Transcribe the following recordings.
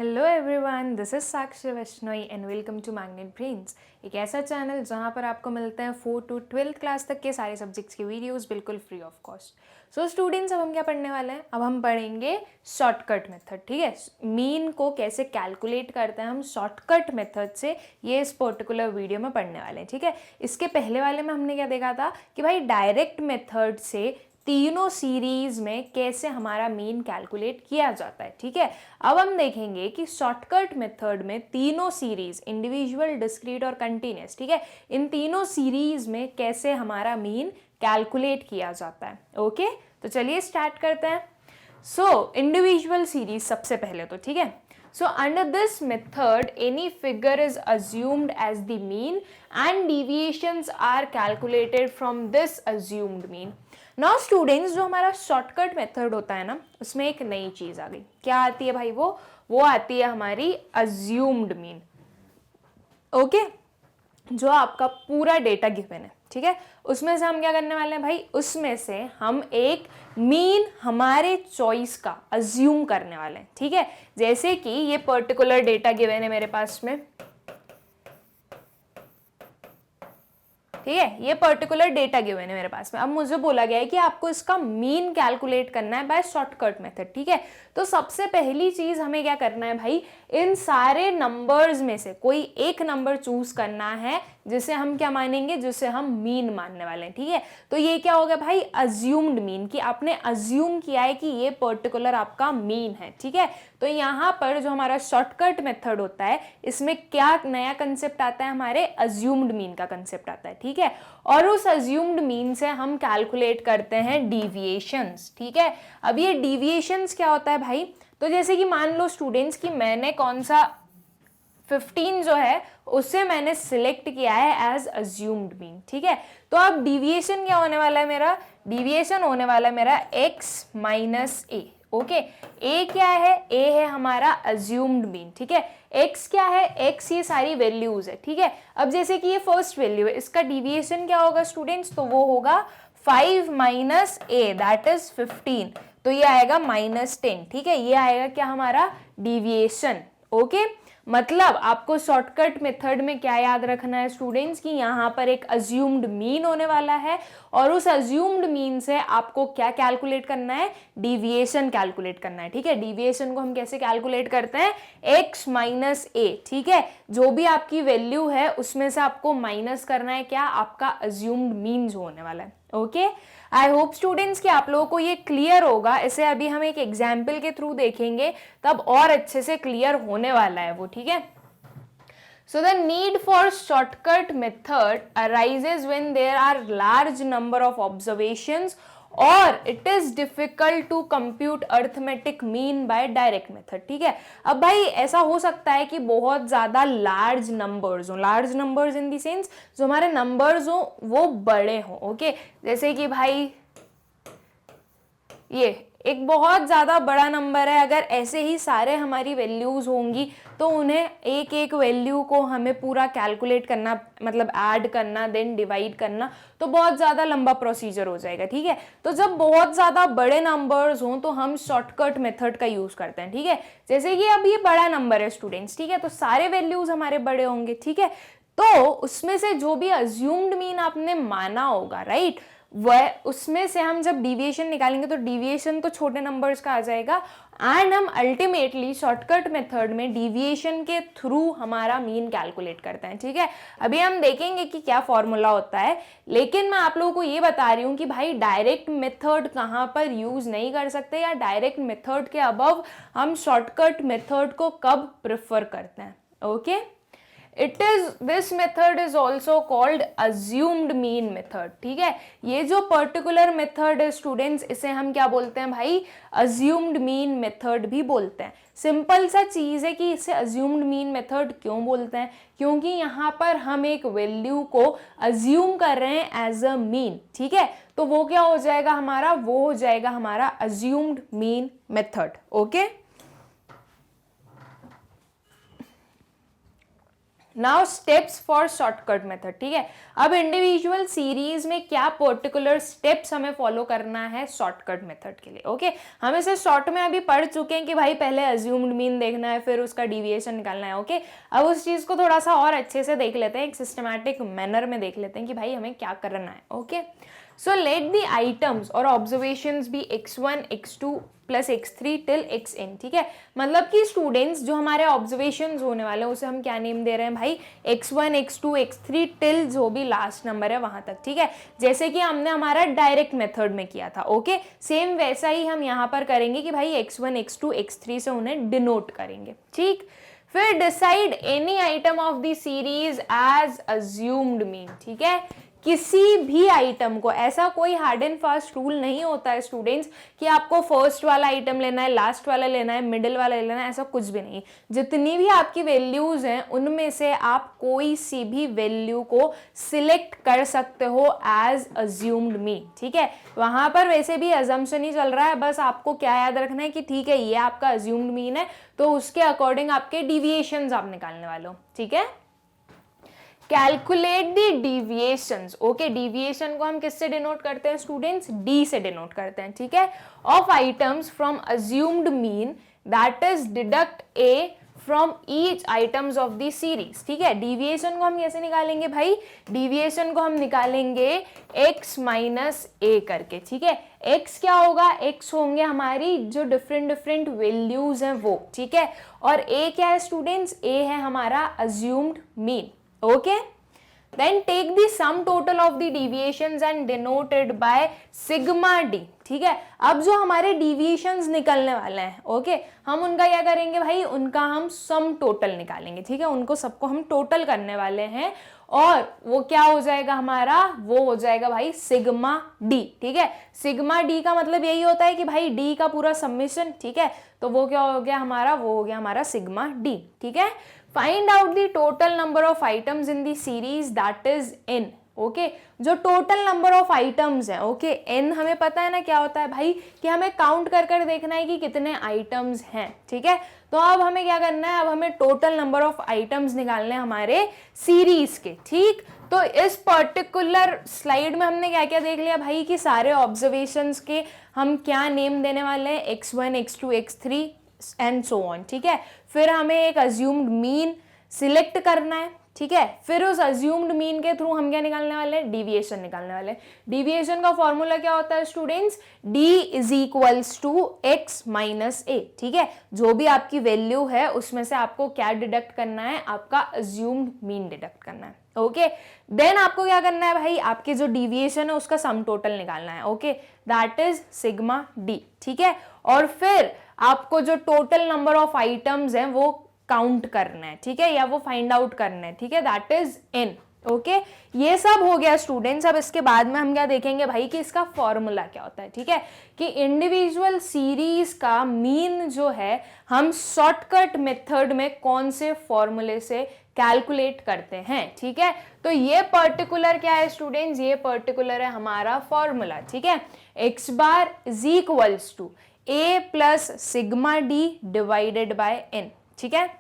Hello everyone, this is Sakshi Vaishnoi and welcome to Magnet Brains, एक ऐसा channel जहां पर आपको मिलते हैं 4 to 12th क्लास तक के सारे सब्जेक्ट्स के वीडियोस बिल्कुल free of cost. So students, अब हम क्या पढ़ने वाले हैं? अब हम पढ़ेंगे शॉर्टकट मेथड। ठीक है, मीन को कैसे कैलकुलेट करते हैं हम शॉर्टकट मेथड से, ये इस पर्टिकुलर वीडियो में पढ़ने वाले हैं। ठीक है, इसके पहले वाले में हमने क्या देखा था कि भाई डायरेक्ट मेथड से तीनों सीरीज में कैसे हमारा मीन कैलकुलेट किया जाता है। ठीक है, अब हम देखेंगे कि शॉर्टकट मेथड में तीनों सीरीज, इंडिविजुअल, डिस्क्रीट और कंटिन्यूअस, ठीक है, इन तीनों सीरीज में कैसे हमारा मीन कैलकुलेट किया जाता है। ओके, तो चलिए स्टार्ट करते हैं। सो इंडिविजुअल सीरीज सबसे पहले तो, ठीक है। So under this method, any figure is assumed as the mean and deviations are calculated from this assumed mean. Now students, जो हमारा shortcut method होता है ना, उसमें एक नई चीज आ गई। क्या आती है भाई? वो आती है हमारी assumed mean। ओके, जो आपका पूरा डेटा गिवन है, ठीक है, उसमें से हम क्या करने वाले हैं भाई? उसमें से हम एक मीन हमारे चॉइस का अज्यूम करने वाले हैं। ठीक है, जैसे कि ये पर्टिकुलर डेटा गिवन है मेरे पास में, ठीक है, ये पर्टिकुलर डेटा गिवन है मेरे पास में। अब मुझे बोला गया है कि आपको इसका मीन कैलकुलेट करना है बाय शॉर्टकट मेथड। ठीक है, तो सबसे पहली चीज हमें क्या करना है भाई? इन सारे नंबर्स में से कोई एक नंबर चूज करना है जिसे हम क्या मानेंगे? जिसे हम मीन मानने वाले हैं। ठीक है, तो ये क्या होगा भाई? अज्यूम्ड मीन, कि आपने अज्यूम किया है कि ये पर्टिकुलर आपका मीन है। ठीक है, तो यहाँ पर जो हमारा शॉर्टकट मेथड होता है, इसमें क्या नया कंसेप्ट आता है? हमारे अज्यूम्ड मीन का कंसेप्ट आता है। ठीक है, और उस अज्यूम्ड मीन से हम कैलकुलेट करते हैं डिविएशंस। ठीक है, अब ये डिविएशंस क्या होता है भाई? तो जैसे कि मान लो स्टूडेंट्स कि मैंने कौन सा 15 जो है उसे मैंने सिलेक्ट किया है एज अज्यूम्ड मीन। ठीक है, तो अब डिविएशन क्या होने वाला है मेरा? डिविएशन होने वाला है मेरा x माइनस ए। ओके, ए क्या है? ए है हमारा अज्यूम्ड मीन। ठीक है, x क्या है? x ये सारी वैल्यूज है। ठीक है, अब जैसे कि ये फर्स्ट वैल्यू है, इसका डिविएशन क्या होगा स्टूडेंट्स? तो वो होगा 5 माइनस ए, दैट इज 15, तो ये आएगा -10। ठीक है, ये आएगा क्या? हमारा डिविएशन। ओके, मतलब आपको शॉर्टकट मेथड में क्या याद रखना है स्टूडेंट्स कि यहाँ पर एक अज्यूम्ड मीन होने वाला है और उस अज्यूम्ड मीन से आपको क्या कैलकुलेट करना है? डिविएशन कैलकुलेट करना है। ठीक है, डिविएशन को हम कैसे कैलकुलेट करते हैं? x minus A. ठीक है, जो भी आपकी वैल्यू है उसमें से आपको माइनस करना है क्या? आपका अज्यूम्ड मीन जो होने वाला है। ओके, आई होप स्टूडेंट्स कि आप लोगों को ये क्लियर होगा। इसे अभी हम एक एग्जाम्पल के थ्रू देखेंगे, तब और अच्छे से क्लियर होने वाला है वो। ठीक है, so the need for shortcut method arises when there are large number of observations or it is difficult to compute arithmetic mean by direct method। ठीक है, अब भाई ऐसा हो सकता है कि बहुत ज्यादा लार्ज नंबर्स हो, large numbers in the sense जो हमारे नंबर्स हो वो बड़े हो। ओके, जैसे कि भाई ये एक बहुत ज्यादा बड़ा नंबर है, अगर ऐसे ही सारे हमारी वैल्यूज होंगी तो उन्हें एक एक वैल्यू को हमें पूरा कैलकुलेट करना, मतलब ऐड करना, देन डिवाइड करना, तो बहुत ज्यादा लंबा प्रोसीजर हो जाएगा। ठीक है, तो जब बहुत ज्यादा बड़े नंबर्स हों तो हम शॉर्टकट मेथड का यूज करते हैं। ठीक है, जैसे कि अब ये बड़ा नंबर है स्टूडेंट्स, ठीक है, तो सारे वैल्यूज हमारे बड़े होंगे। ठीक है, तो उसमें से जो भी अज्यूम्ड मीन आपने माना होगा, राइट, वह उसमें से हम जब डिविएशन निकालेंगे तो डिविएशन तो छोटे नंबर्स का आ जाएगा एंड हम अल्टीमेटली शॉर्टकट मेथड में डिविएशन के थ्रू हमारा मीन कैलकुलेट करते हैं। ठीक है, अभी हम देखेंगे कि क्या फॉर्मूला होता है, लेकिन मैं आप लोगों को ये बता रही हूँ कि भाई डायरेक्ट मेथड कहाँ पर यूज नहीं कर सकते, या डायरेक्ट मेथड के अबव हम शॉर्टकट मेथड को कब प्रेफर करते हैं। Okay, this method is also called assumed mean method। ठीक है, ये जो पर्टिकुलर मेथड है स्टूडेंट्स, इसे हम क्या बोलते हैं भाई? assumed mean method भी बोलते हैं। सिंपल सा चीज है कि इसे assumed mean method क्यों बोलते हैं? क्योंकि यहाँ पर हम एक वैल्यू को assume कर रहे हैं एज अ मीन। ठीक है, तो वो क्या हो जाएगा हमारा? वो हो जाएगा हमारा assumed mean method। Okay, now steps for shortcut method, ठीक है। अब इंडिविजुअल सीरीज में क्या पर्टिकुलर स्टेप्स हमें फॉलो करना है शॉर्टकट मेथड के लिए, ओके। हम इसे शॉर्ट में अभी पढ़ चुके हैं कि भाई पहले अज्यूम्ड मीन देखना है, फिर उसका डिविएशन निकालना है, ओके। अब उस चीज को थोड़ा सा और अच्छे से देख लेते हैं, एक सिस्टमैटिक मैनर में देख लेते हैं कि भाई हमें क्या करना है, okay. So let the items और observations be x1, x2 plus x3 till xn, ठीक है। मतलब कि स्टूडेंट्स जो हमारे ऑब्जर्वेशंस होने वाले हैं उसे हम क्या नेम दे रहे हैं भाई, x1, x2, x3 till जो भी लास्ट नंबर है वहां तक, ठीक है। जैसे कि हमने हमारा डायरेक्ट मेथड में किया था, ओके। सेम वैसा ही हम यहाँ पर करेंगे कि भाई x1, x2, x3 से उन्हें डिनोट करेंगे, ठीक। फिर decide any item of the series as assumed mean, ठीक है। किसी भी आइटम को, ऐसा कोई हार्ड एंड फास्ट रूल नहीं होता है स्टूडेंट्स कि आपको फर्स्ट वाला आइटम लेना है, लास्ट वाला लेना है, मिडिल वाला लेना है, ऐसा कुछ भी नहीं। जितनी भी आपकी वैल्यूज हैं उनमें से आप कोई सी भी वैल्यू को सिलेक्ट कर सकते हो एज अज्यूम्ड मीन, ठीक है। वहां पर वैसे भी अजम्पशन ही चल रहा है, बस आपको क्या याद रखना है कि ठीक है ये आपका अज्यूम्ड मीन है, तो उसके अकॉर्डिंग आपके डिविएशंस आप निकालने वाले हो, ठीक है। Calculate the deviations, okay. Deviation को हम किससे डिनोट करते हैं स्टूडेंट्स, डी से डिनोट करते हैं, ठीक है। Of items from assumed mean that is deduct A from each items of the series, ठीक है। डिविएशन को हम कैसे निकालेंगे भाई, डिविएशन को हम निकालेंगे x माइनस ए करके, ठीक है। x क्या होगा, x होंगे हमारी जो डिफरेंट वैल्यूज हैं वो, ठीक है। और a क्या है स्टूडेंट्स, a है हमारा assumed mean, okay. Then take the sum total of the deviations and denote it by sigma d, ठीक है। अब जो हमारे deviations निकलने वाले हैं, ओके, हम उनका क्या करेंगे भाई, उनका हम सम टोटल निकालेंगे, ठीक है। उनको सबको हम टोटल करने वाले हैं और वो क्या हो जाएगा हमारा, वो हो जाएगा भाई सिग्मा डी, ठीक है। सिग्मा डी का मतलब यही होता है कि भाई डी का पूरा समेशन, ठीक है। तो वो क्या हो गया हमारा, वो हो गया हमारा सिग्मा डी, ठीक है। Find out the total number of items in the series that is n, okay. जो टोटल नंबर ऑफ आइटम्स है, ओके, n हमें पता है ना क्या होता है भाई, कि हमें काउंट कर कर देखना है कि कितने आइटम्स हैं, ठीक है। तो अब हमें क्या करना है, अब हमें टोटल नंबर ऑफ आइटम्स निकालने हैं हमारे सीरीज के, ठीक। तो इस पर्टिकुलर स्लाइड में हमने क्या क्या देख लिया भाई, कि सारे ऑब्जर्वेशंस के हम क्या नेम देने वाले हैं, x1, x2, x3 and so on, ठीक है। फिर हमें एक अज्यूम्ड मीन सिलेक्ट करना है, ठीक है। फिर उस अज्यूम्ड मीन के थ्रू हम क्या निकालने वाले हैं, डिविएशन निकालने वाले हैं। डिविएशन का फॉर्मूला क्या होता है students, d is equals to x minus A, ठीक है। जो भी आपकी वैल्यू है उसमें से आपको क्या डिडक्ट करना है, आपका अज्यूम्ड मीन डिडक्ट करना है, ओके। देन आपको क्या करना है भाई, आपके जो डिविएशन है उसका सम टोटल निकालना है, okay, that is sigma D, ठीक है। और फिर आपको जो टोटल नंबर ऑफ आइटम्स हैं वो काउंट करना है, ठीक है, या वो फाइंड आउट करना है, ठीक है, दैट इज n, ओके। ये सब हो गया स्टूडेंट्स। अब इसके बाद में हम क्या देखेंगे भाई, कि इसका फॉर्मूला क्या होता है, ठीक है, कि इंडिविजुअल सीरीज का मीन जो है हम शॉर्टकट मेथड में कौन से फॉर्मूले से कैलकुलेट करते हैं, ठीक है। तो ये पर्टिकुलर क्या है स्टूडेंट्स, ये पर्टिकुलर है हमारा फॉर्मूला, ठीक है। x bar is equals to a plus sigma D divided by n, ठीक है।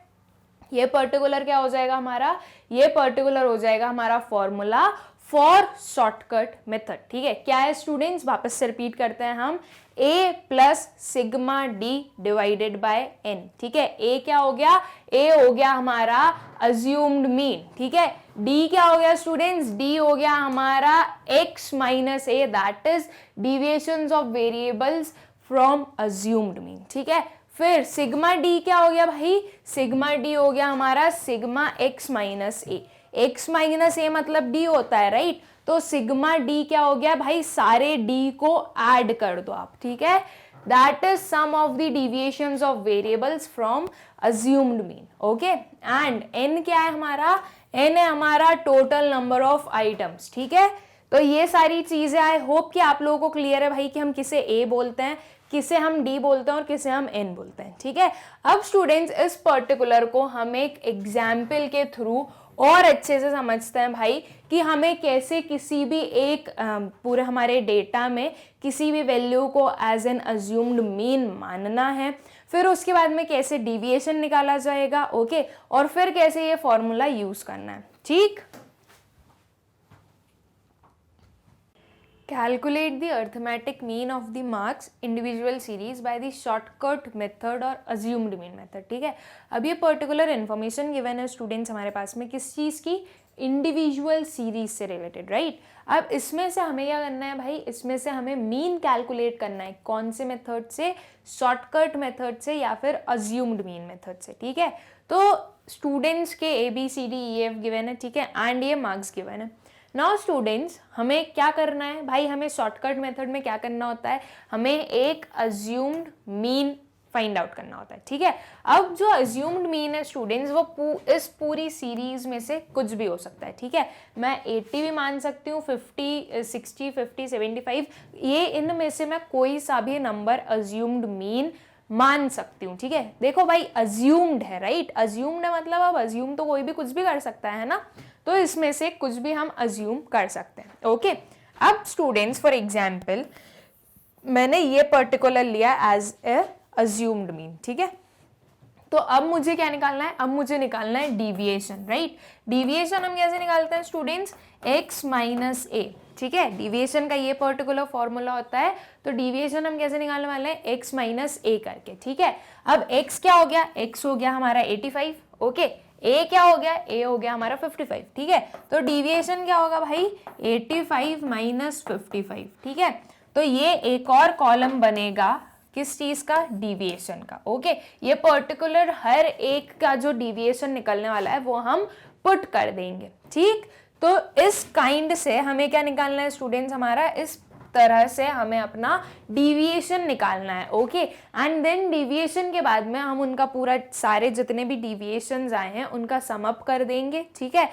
ये पर्टिकुलर क्या हो जाएगा हमारा, ये पर्टिकुलर हो जाएगा हमारा फॉर्मूला फॉर शॉर्टकट मेथड, ठीक है। क्या है स्टूडेंट्स, वापस से रिपीट करते हैं हम, a plus sigma D divided by n, ठीक है। a क्या हो गया, a हो गया हमारा अज्यूम्ड मीन, ठीक है। d क्या हो गया स्टूडेंट्स, d हो गया हमारा x minus A, that is deviations of variables from assumed mean, ठीक है। फिर सिग्मा डी क्या हो गया भाई, सिग्मा डी हो गया हमारा सिग्मा एक्स माइनस ए, एक्स माइनस ए मतलब डी होता है, राइट। तो सिग्मा डी क्या हो गया भाई, सारे डी को ऐड कर दो आप, ठीक है, that is sum of the deviations of variables from assumed mean, okay. And N क्या है हमारा, एन है हमारा टोटल नंबर ऑफ आइटम्स, ठीक है। तो ये सारी चीजें आई होप कि आप लोगों को क्लियर है भाई, कि हम किसे ए बोलते हैं, किसे हम डी बोलते हैं और किसे हम एन बोलते हैं, ठीक है। अब स्टूडेंट्स इस पर्टिकुलर को हम एक एग्जाम्पल के थ्रू और अच्छे से समझते हैं भाई, कि हमें कैसे किसी भी एक पूरे हमारे डेटा में किसी भी वैल्यू को एज एन अज्यूम्ड मीन मानना है, फिर उसके बाद में कैसे डिविएशन निकाला जाएगा, ओके, और फिर कैसे ये फॉर्मूला यूज करना है, ठीक। Calculate the arithmetic mean of the marks individual series by the shortcut method और assumed mean method, ठीक है। अब ये पर्टिकुलर इन्फॉर्मेशन गिवन है स्टूडेंट्स हमारे पास में किस चीज़ की, इंडिविजुअल सीरीज से रिलेटेड, राइट। अब इसमें से हमें क्या करना है भाई, इसमें से हमें मीन कैलकुलेट करना है, कौन से मेथड से, शॉर्टकट मेथड से या फिर अज्यूम्ड मीन मेथड से, ठीक है। तो स्टूडेंट्स के ABCDEF गिवन है, ठीक है, एंड ये मार्क्स गिवन है। नाउ स्टूडेंट्स हमें क्या करना है भाई, हमें शॉर्टकट मेथड में क्या करना होता है, हमें एक अज्यूम्ड मीन फाइंड आउट करना होता है, ठीक है। अब जो अज्यूम्ड मीन है स्टूडेंट्स वो इस पूरी सीरीज में से कुछ भी हो सकता है, ठीक है। मैं 80 भी मान सकती हूँ, 50, 60, 50, 75, ये इनमें से मैं कोई सा भी नंबर अज्यूम्ड मीन मान सकती हूँ, ठीक है। देखो भाई अज्यूम्ड है, राइट, अज्यूम्ड है मतलब अब अज्यूम तो कोई भी कुछ भी कर सकता है ना, तो इसमें से कुछ भी हम अज्यूम कर सकते हैं, ओके। अब स्टूडेंट्स फॉर एग्जाम्पल मैंने ये पर्टिकुलर लिया एज ए अज्यूम्ड मीन, ठीक है। तो अब मुझे क्या निकालना है, अब मुझे निकालना है डिविएशन, राइट। डिविएशन हम कैसे निकालते हैं स्टूडेंट्स, x माइनस ए, ठीक है। डिविएशन का ये पर्टिकुलर फॉर्मूला होता है, तो डिविएशन हम कैसे निकालने वाले हैं, x माइनस ए करके, ठीक है। अब x क्या हो गया, x हो गया हमारा 85, ओके। a क्या हो गया, a हो गया हमारा 55, ठीक है। तो डिविएशन क्या होगा भाई, 85 माइनस 55, ठीक है। तो ये एक और कॉलम बनेगा किस चीज का, डिविएशन का, ओके। ये पर्टिकुलर हर एक का जो डिविएशन निकलने वाला है वो हम पुट कर देंगे, ठीक। तो इस काइंड से हमें क्या निकालना है स्टूडेंट्स, हमारा इस तरह से हमें अपना डिविएशन निकालना है, ओके। एंड देन डिविएशन के बाद में हम उनका पूरा सारे जितने भी डिविएशंस आए हैं उनका सम अप कर देंगे, ठीक है।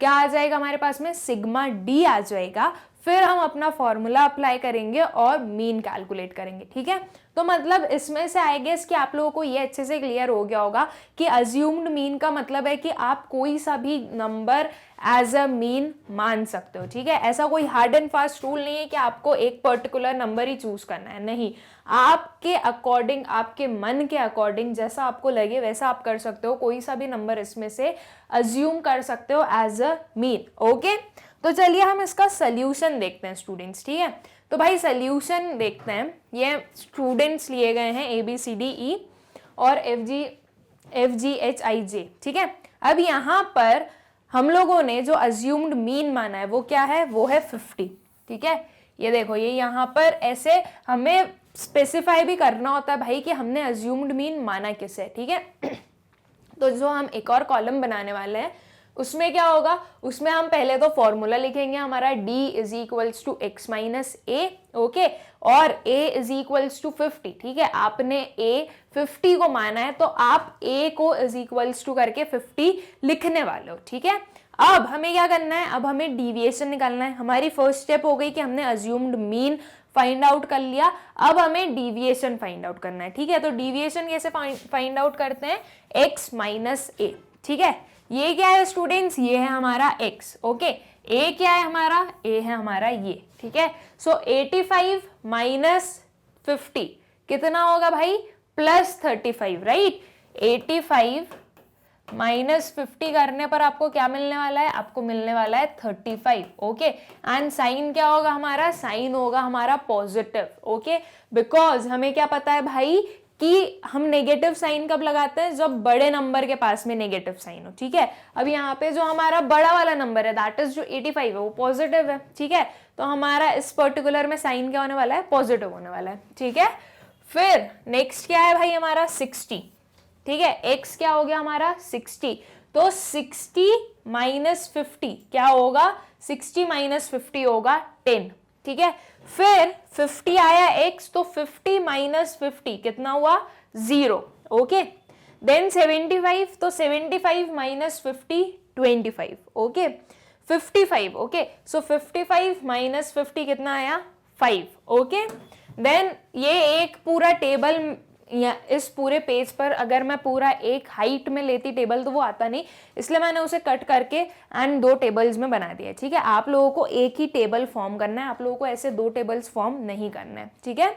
क्या आ जाएगा हमारे पास में, सिग्मा डी आ जाएगा। फिर हम अपना फॉर्मूला अप्लाई करेंगे और मीन कैलकुलेट करेंगे, ठीक है। तो मतलब इसमें से आई गेस कि आप लोगों को ये अच्छे से क्लियर हो गया होगा कि अज्यूम्ड मीन का मतलब है कि आप कोई सा भी नंबर एज अ मीन मान सकते हो, ठीक है। ऐसा कोई हार्ड एंड फास्ट रूल नहीं है कि आपको एक पर्टिकुलर नंबर ही चूज करना है, नहीं, आपके अकॉर्डिंग, आपके मन के अकॉर्डिंग जैसा आपको लगे वैसा आप कर सकते हो, कोई सा भी नंबर इसमें से अज्यूम कर सकते हो एज अ मीन, ओके। तो चलिए हम इसका सोल्यूशन देखते हैं स्टूडेंट्स, ठीक है। तो भाई सोल्यूशन देखते हैं, ये स्टूडेंट्स लिए गए हैं ABCDE और FGHIJ, ठीक है। अब यहाँ पर हम लोगों ने जो अज्यूम्ड मीन माना है वो क्या है, वो है 50, ठीक है। ये देखो ये यहाँ पर ऐसे हमें स्पेसिफाई भी करना होता है भाई कि हमने अज्यूम्ड मीन माना किसे, ठीक है। तो जो हम एक और कॉलम बनाने वाले हैं उसमें क्या होगा, उसमें हम पहले तो फॉर्मूला लिखेंगे हमारा d is equals to x minus A, okay, और a इज इक्वल्स टू 50, ठीक है। आपने a 50 को माना है तो आप a को इज इक्वल्स टू करके 50 लिखने वाले हो, ठीक है। अब हमें क्या करना है, अब हमें डिविएशन निकालना है। हमारी फर्स्ट स्टेप हो गई कि हमने अज्यूम्ड मीन फाइंड आउट कर लिया, अब हमें डिविएशन फाइंड आउट करना है, ठीक है। तो डिविएशन कैसे फाइंड आउट करते हैं, x माइनस ए, ठीक है। ये क्या है स्टूडेंट्स, ये है हमारा x, ओके। a क्या है हमारा, a है हमारा ये, ठीक है। सो 85 माइनस 50 कितना होगा भाई, प्लस 35, राइट। 85 माइनस 50 करने पर आपको क्या मिलने वाला है, आपको मिलने वाला है 35, ओके। एंड साइन क्या होगा हमारा, साइन होगा हमारा पॉजिटिव, ओके। बिकॉज हमें क्या पता है भाई कि हम नेगेटिव साइन कब लगाते हैं, जब बड़े नंबर के पास में नेगेटिव साइन हो, ठीक है। अब यहाँ पे जो हमारा बड़ा वाला नंबर है दैट इज जो 85 है वो पॉजिटिव है, ठीक है। तो हमारा इस पर्टिकुलर में साइन क्या होने वाला है, पॉजिटिव होने वाला है, ठीक है। फिर नेक्स्ट क्या है भाई हमारा 60, ठीक है। x क्या हो गया हमारा 60, तो 60 माइनस 50 क्या होगा, 60 माइनस 50 होगा 10, ठीक है। फिर 50 आया x, तो 50 माइनस 50 कितना हुआ 0, ओके। देन 75, तो 75 माइनस 50 25, ओके। 55, ओके। सो 55 माइनस 50 कितना आया 5, ओके। देन ये एक पूरा टेबल या इस पूरे पेज पर अगर मैं पूरा एक हाइट में लेती टेबल तो वो आता नहीं, इसलिए मैंने उसे कट करके एंड 2 टेबल्स में बना दिया, ठीक है। आप लोगों को एक ही टेबल फॉर्म करना है, आप लोगों को ऐसे 2 टेबल्स फॉर्म नहीं करना है, ठीक है।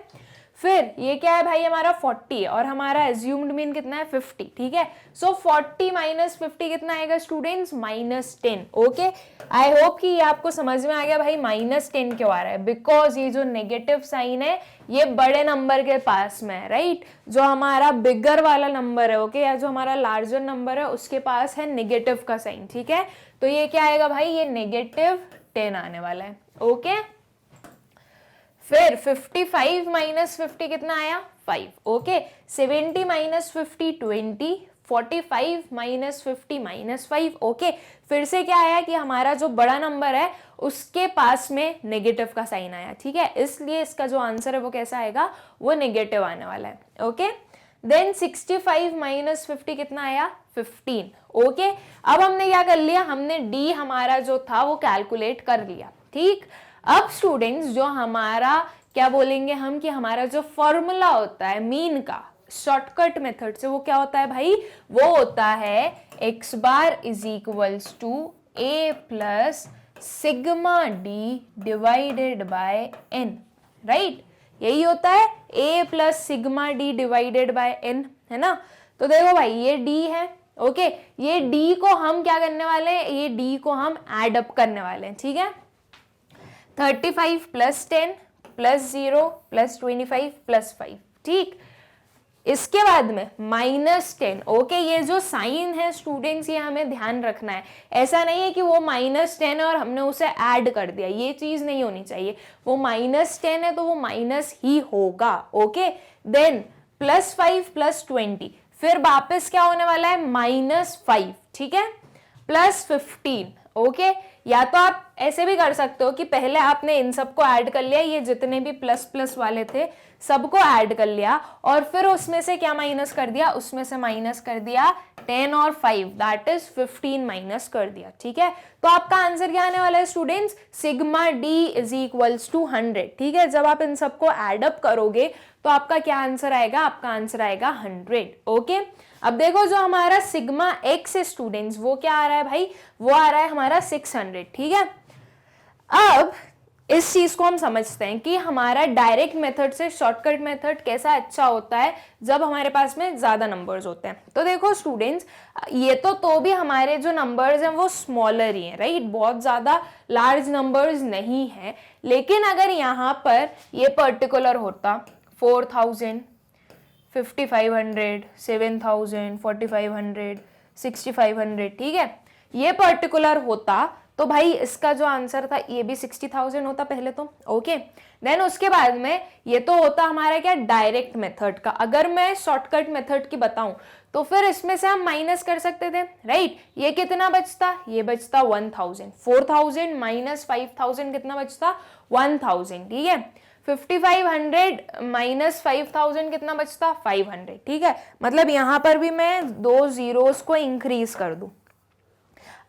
फिर ये क्या है भाई हमारा 40 और हमारा एज्यूम्ड मीन कितना है 50, ठीक है। सो 40 माइनस 50 कितना आएगा स्टूडेंट्स, -10। ओके, आई होप कि ये आपको समझ में आ गया भाई -10 क्यों आ रहा है, बिकॉज ये जो नेगेटिव साइन है ये बड़े नंबर के पास में है, राइट। जो हमारा बिगर वाला नंबर है, ओके, या जो हमारा लार्जर नंबर है उसके पास है नेगेटिव का साइन, ठीक है। तो ये क्या आएगा भाई, ये -10 आने वाला है, ओके। फिर 55 माइनस 50 कितना आया 5, ओके। 70 minus 50 20, 45 minus 50 -5, okay. फिर से क्या आया कि हमारा जो बड़ा नंबर है उसके पास में नेगेटिव का साइन आया, ठीक है, इसलिए इसका जो आंसर है वो कैसा आएगा, वो नेगेटिव आने वाला है, ओके। देन 65 माइनस 50 कितना आया 15, ओके। अब हमने क्या कर लिया, हमने डी हमारा जो था वो कैलकुलेट कर लिया, ठीक। अब स्टूडेंट्स जो हमारा क्या बोलेंगे हम कि हमारा जो फॉर्मूला होता है मीन का शॉर्टकट मेथड से, वो क्या होता है भाई, वो होता है x bar is equals to a plus sigma D divided by n, right. यही होता है a plus sigma D divided by n, है ना। तो देखो भाई ये d है, ओके, ये d को हम क्या करने वाले हैं, ये d को हम एड अप करने वाले हैं, ठीक है। 35 प्लस 10 प्लस 0 प्लस 25 प्लस 5, ठीक। इसके बाद में -10, ओके। ये जो साइन है स्टूडेंट्स ये हमें ध्यान रखना है, ऐसा नहीं है कि वो -10 और हमने उसे ऐड कर दिया, ये चीज नहीं होनी चाहिए। वो -10 है तो वो माइनस ही होगा, ओके। देन +5 प्लस 20, फिर वापस क्या होने वाला है -5, ठीक है, प्लस 15, ओके। या तो आप ऐसे भी कर सकते हो कि पहले आपने इन सबको ऐड कर लिया, ये जितने भी प्लस प्लस वाले थे सबको ऐड कर लिया और फिर उसमें से क्या माइनस कर दिया, उसमें से माइनस कर दिया 10 और 5 दैट इज 15 माइनस कर दिया, ठीक है। तो आपका आंसर क्या आने वाला है students, sigma D is equals to 100, ठीक है। जब आप इन सबको एड अप करोगे तो आपका क्या आंसर आएगा, आपका आंसर आएगा 100, ओके। अब देखो जो हमारा सिग्मा एक्स है स्टूडेंट्स वो क्या आ रहा है भाई, वो आ रहा है हमारा 600, ठीक है। अब इस चीज को हम समझते हैं कि हमारा डायरेक्ट मेथड से शॉर्टकट मेथड कैसा अच्छा होता है जब हमारे पास में ज्यादा नंबर्स होते हैं। तो देखो स्टूडेंट्स ये तो भी हमारे जो नंबर्स हैं वो स्मॉलर ही हैं, राइट, बहुत ज्यादा लार्ज नंबर्स नहीं है। लेकिन अगर यहाँ पर ये पर्टिकुलर होता 4000, 5500, 7000, 4500, 6500, ठीक है, ये पर्टिकुलर होता तो भाई इसका जो आंसर था ये भी 60,000 होता पहले तो, ओके। देन उसके बाद में ये तो होता हमारा क्या डायरेक्ट मेथड का। अगर मैं शॉर्टकट मेथड की बताऊं तो फिर इसमें से हम माइनस कर सकते थे, राइट। ये कितना बचता, ये बचता 1000, 4000 माइनस 5000 कितना बचता 1000, ठीक है। 5500 माइनस 5000 कितना बचता 500, ठीक है। मतलब यहां पर भी मैं 2 जीरोस को इंक्रीज कर दूं।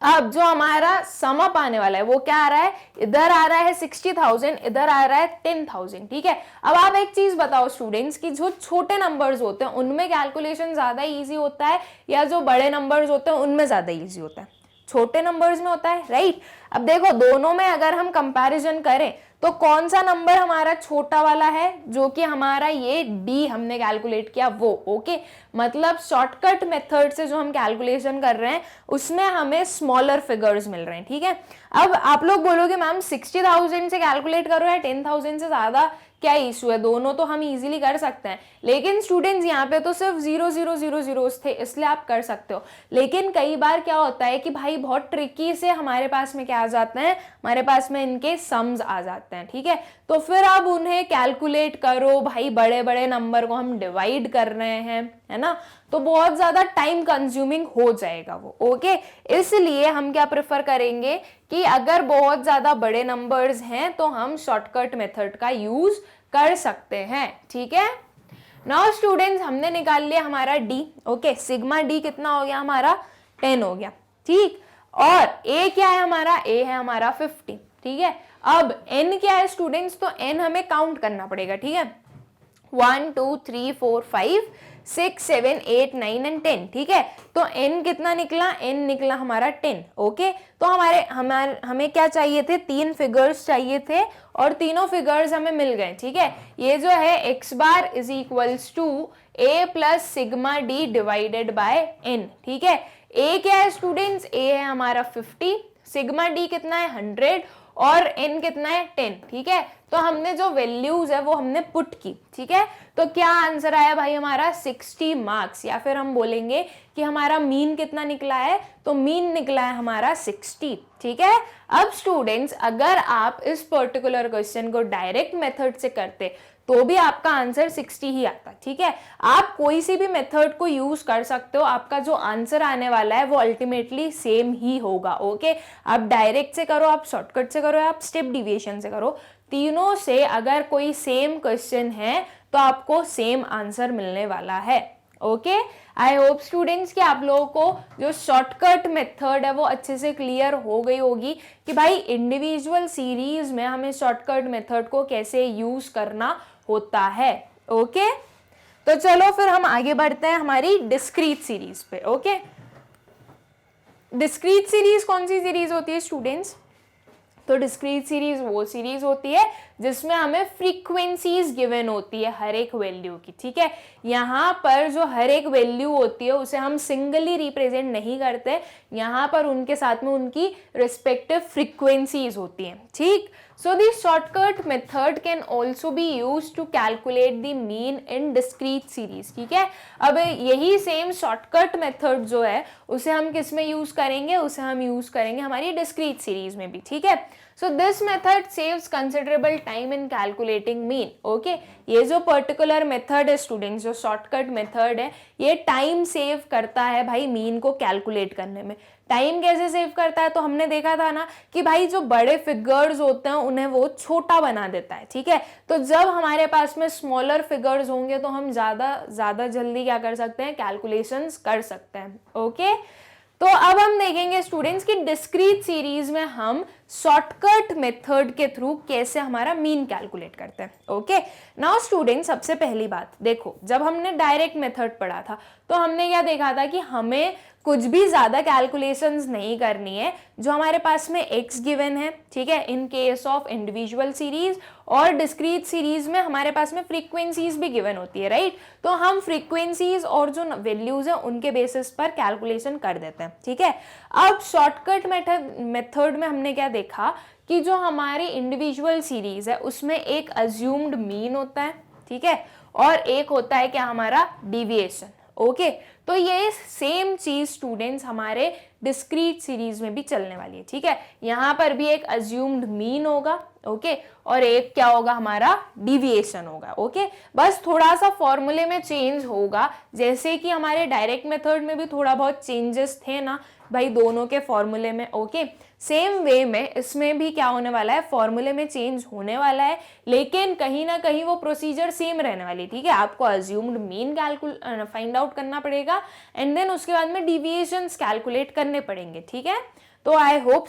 अब जो हमारा सम अप आने वाला है वो क्या आ रहा है, इधर आ रहा है 60,000, इधर आ रहा है 10,000, ठीक है। अब आप एक चीज बताओ स्टूडेंट्स कि जो छोटे नंबर्स होते हैं उनमें कैलकुलेशन ज्यादा इजी होता है या जो बड़े नंबर्स होते हैं उनमें ज्यादा इजी होता है, छोटे नंबर्स में होता है, राइट। अब देखो दोनों में अगर हम कंपैरिजन करें तो कौन सा नंबर हमारा छोटा वाला है, जो कि हमारा ये डी हमने कैलकुलेट किया वो, ओके। मतलब शॉर्टकट मेथड से जो हम कैलकुलेशन कर रहे हैं उसमें हमें स्मॉलर फिगर्स मिल रहे हैं, ठीक है। अब आप लोग बोलोगे मैम 60,000 से कैलकुलेट करो या 10,000 से ज्यादा क्या इशू है, दोनों तो हम इजीली कर सकते हैं। लेकिन स्टूडेंट्स यहाँ पे तो सिर्फ 0 थे इसलिए आप कर सकते हो। लेकिन कई बार क्या होता है कि भाई बहुत ट्रिकी से हमारे पास में क्या आ जाते हैं, हमारे पास में इनके सम्स आ जाते हैं, ठीक है। तो फिर अब उन्हें कैलकुलेट करो, भाई बड़े बड़े नंबर को हम डिवाइड कर रहे हैं, है ना, तो बहुत ज्यादा टाइम कंज्यूमिंग हो जाएगा वो, ओके। इसलिए हम क्या प्रेफर करेंगे कि अगर बहुत ज्यादा बड़े नंबर्स हैं तो हम शॉर्टकट मेथड का यूज कर सकते हैं, ठीक है। नाउ स्टूडेंट्स हमने निकाल लिया हमारा डी, ओके। सिग्मा डी कितना हो गया हमारा 10 हो गया, ठीक। और ए क्या है हमारा, ए है हमारा 50, ठीक है। अब एन क्या है स्टूडेंट्स, तो एन हमें काउंट करना पड़ेगा, ठीक है। 1 2 3 4 5 6, 7, 8, 9 एंड 10, ठीक है। तो n कितना निकला, n निकला हमारा 10, ओके। तो हमें क्या चाहिए थे, 3 फिगर्स चाहिए थे और तीनों फिगर्स हमें मिल गए, ठीक है। ये जो है x bar is equals to a plus sigma d divided by n, ठीक है। a क्या है स्टूडेंट्स, a है हमारा 50, सिग्मा d कितना है 100 और n कितना है 10, ठीक है। तो हमने जो वैल्यूज है वो हमने पुट की, ठीक है। तो क्या आंसर आया भाई हमारा 60 मार्क्स, या फिर हम बोलेंगे कि हमारा मीन कितना निकला है, तो मीन निकला है हमारा 60, ठीक है। अब स्टूडेंट्स अगर आप इस पर्टिकुलर क्वेश्चन को डायरेक्ट मेथड से करते तो भी आपका आंसर 60 ही आता, ठीक है। आप कोई सी भी मेथड को यूज कर सकते हो, आपका जो आंसर आने वाला है वो अल्टीमेटली सेम ही होगा, ओके। आप डायरेक्ट से करो, आप शॉर्टकट से करो, आप स्टेप डिविएशन से करो, तीनों से अगर कोई सेम क्वेश्चन है तो आपको सेम आंसर मिलने वाला है, ओके। आई होप स्टूडेंट्स कि आप लोगों को जो शॉर्टकट मेथड है वो अच्छे से क्लियर हो गई होगी कि भाई इंडिविजुअल सीरीज में हमें शॉर्टकट मेथड को कैसे यूज करना होता है, ओके। तो चलो फिर हम आगे बढ़ते हैं हमारी डिस्क्रीट सीरीज पे, ओके। डिस्क्रीट सीरीज कौन सी सीरीज होती है स्टूडेंट्स, तो डिस्क्रीट सीरीज वो सीरीज होती है जिसमें हमें फ्रीक्वेंसीज गिवन होती है हर एक वैल्यू की, ठीक है। यहाँ पर जो हर एक वैल्यू होती है उसे हम सिंगली रिप्रेजेंट नहीं करते, यहाँ पर उनके साथ में उनकी रिस्पेक्टिव फ्रीक्वेंसीज होती हैं, ठीक। So the shortcut method can also be used to calculate the mean in discrete series, ठीक है। अब यही सेम शॉर्टकट मेथड जो है उसे हम किस में यूज करेंगे, उसे हम यूज करेंगे हमारी डिस्क्रीट सीरीज में भी, ठीक है। So this method saves considerable time in calculating mean, okay। ये जो पर्टिकुलर मेथड है स्टूडेंट्स, जो शॉर्टकट मेथड है, ये टाइम सेव करता है भाई मीन को कैलकुलेट करने में। टाइम कैसे सेव करता है, तो हमने देखा था ना कि भाई जो बड़े फिगर्स होते हैं उन्हें वो छोटा बना देता है, ठीक है। तो जब हमारे पास में स्मॉलर फिगर्स होंगे तो हम ज्यादा जल्दी क्या कर सकते हैं, कैलकुलेशंस कर सकते हैं, ओके। तो अब हम देखेंगे स्टूडेंट्स कि डिस्क्रीट सीरीज में हम शॉर्टकट मेथड के थ्रू कैसे हमारा मीन कैलकुलेट करते हैं, ओके। नाउ स्टूडेंट सबसे पहली बात देखो, जब हमने डायरेक्ट मेथड पढ़ा था तो हमने क्या देखा था कि हमें कुछ भी ज्यादा कैलकुलेशंस नहीं करनी है, जो हमारे पास में x गिवन है, ठीक है, in case of individual series, और डिस्क्रीट सीरीज में हमारे पास में फ्रीक्वेंसीज भी गिवन होती है, राइट। तो हम फ्रीक्वेंसीज और जो वैल्यूज है उनके बेसिस पर कैलकुलेशन कर देते हैं, ठीक है। अब शॉर्टकट मेथड में हमने क्या देखा कि जो हमारी इंडिविजुअल सीरीज है उसमें एक अज्यूम्ड मीन होता है, ठीक है, और एक होता है क्या हमारा डेविएशन, ओके। तो ये सेम चीज स्टूडेंट्स हमारे डिस्क्रीट सीरीज में भी चलने वाली है, ठीक है। यहाँ पर भी एक अज्यूम्ड मीन होगा, ओके, और एक क्या होगा हमारा डेविएशन होगा, ओके। बस थोड़ा सा फॉर्मूले में चेंज होगा, जैसे कि हमारे डायरेक्ट मेथड में भी थोड़ा बहुत चेंजेस थे ना भाई दोनों के फॉर्मूले में, ओके। सेम वे में इसमें भी क्या होने वाला है, फॉर्मूले में चेंज होने वाला है, लेकिन कहीं ना कहीं वो प्रोसीजर सेम रहने वाली है, ठीक है। आपको अज्यूम्ड मीन फाइंड आउट करना पड़ेगा एंड देन उसके बाद में डिविएशंस कैलकुलेट करने पड़ेंगे, ठीक है। तो आई होप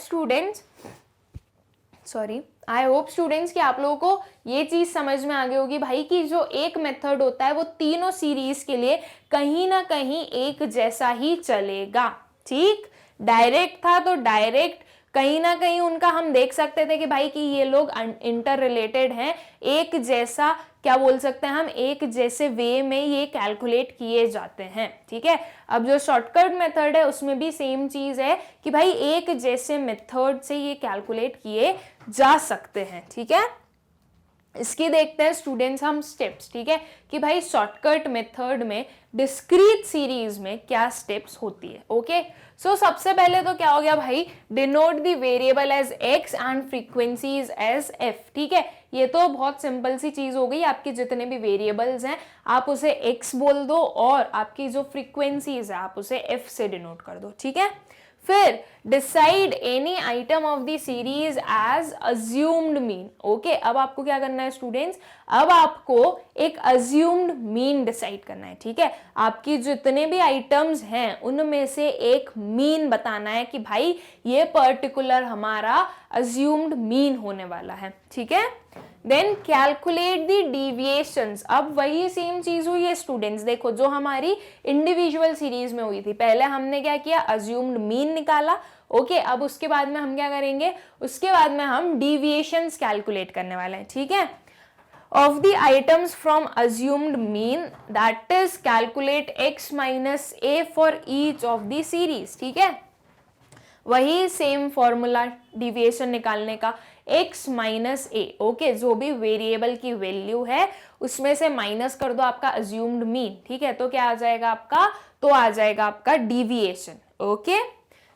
स्टूडेंट्स कि आप लोगों को ये चीज समझ में आ गई होगी भाई कि जो एक मेथड होता है वो तीनों सीरीज के लिए कहीं ना कहीं एक जैसा ही चलेगा, ठीक। डायरेक्ट था तो डायरेक्ट कहीं ना कहीं उनका हम देख सकते थे कि भाई कि ये लोग इंटर रिलेटेड हैं, एक जैसा क्या बोल सकते हैं हम, एक जैसे वे में ये कैलकुलेट किए जाते हैं, ठीक है। अब जो शॉर्टकट मेथड है उसमें भी सेम चीज है कि भाई एक जैसे मेथड से ये कैलकुलेट किए जा सकते हैं, ठीक है। इसकी देखते हैं स्टूडेंट्स हम स्टेप्स, ठीक है, कि भाई शॉर्टकट मेथड में डिस्क्रीट सीरीज में क्या स्टेप्स होती है, ओके। सो सबसे पहले तो क्या हो गया भाई, denote the variable as x and frequencies as f, ठीक है। ये तो बहुत सिंपल सी चीज हो गई, आपके जितने भी वेरिएबल्स हैं आप उसे x बोल दो और आपकी जो फ्रीक्वेंसीज है आप उसे f से डिनोट कर दो, ठीक है। फिर decide any item of the series as assumed mean, okay. अब आपको क्या करना है स्टूडेंट्स, अब आपको एक अज्यूम्ड मीन डिसाइड करना है, ठीक है। आपकी जितने भी आइटम्स हैं उनमें से एक मीन बताना है कि भाई ये पर्टिकुलर हमारा अज्यूम्ड मीन होने वाला है, ठीक है। Then calculate the deviations. अब वही सेम चीज हुई है स्टूडेंट्स, देखो जो हमारी इंडिविजुअल सीरीज में हुई थी, पहले हमने क्या किया, अज्यूम्ड मीन निकाला, ओके अब उसके बाद में हम क्या करेंगे, उसके बाद में हम डिविएशंस कैलकुलेट करने वाले हैं, ठीक है। Of the items from assumed mean, that is calculate x minus a for each of the series, ठीक है। वही सेम फॉर्मूला डिविएशन निकालने का, x माइनस ए, ओके जो भी वेरिएबल की वैल्यू है उसमें से माइनस कर दो आपका अज्यूम्ड मीन, ठीक है, तो क्या आ जाएगा आपका, तो आ जाएगा आपका deviation, okay.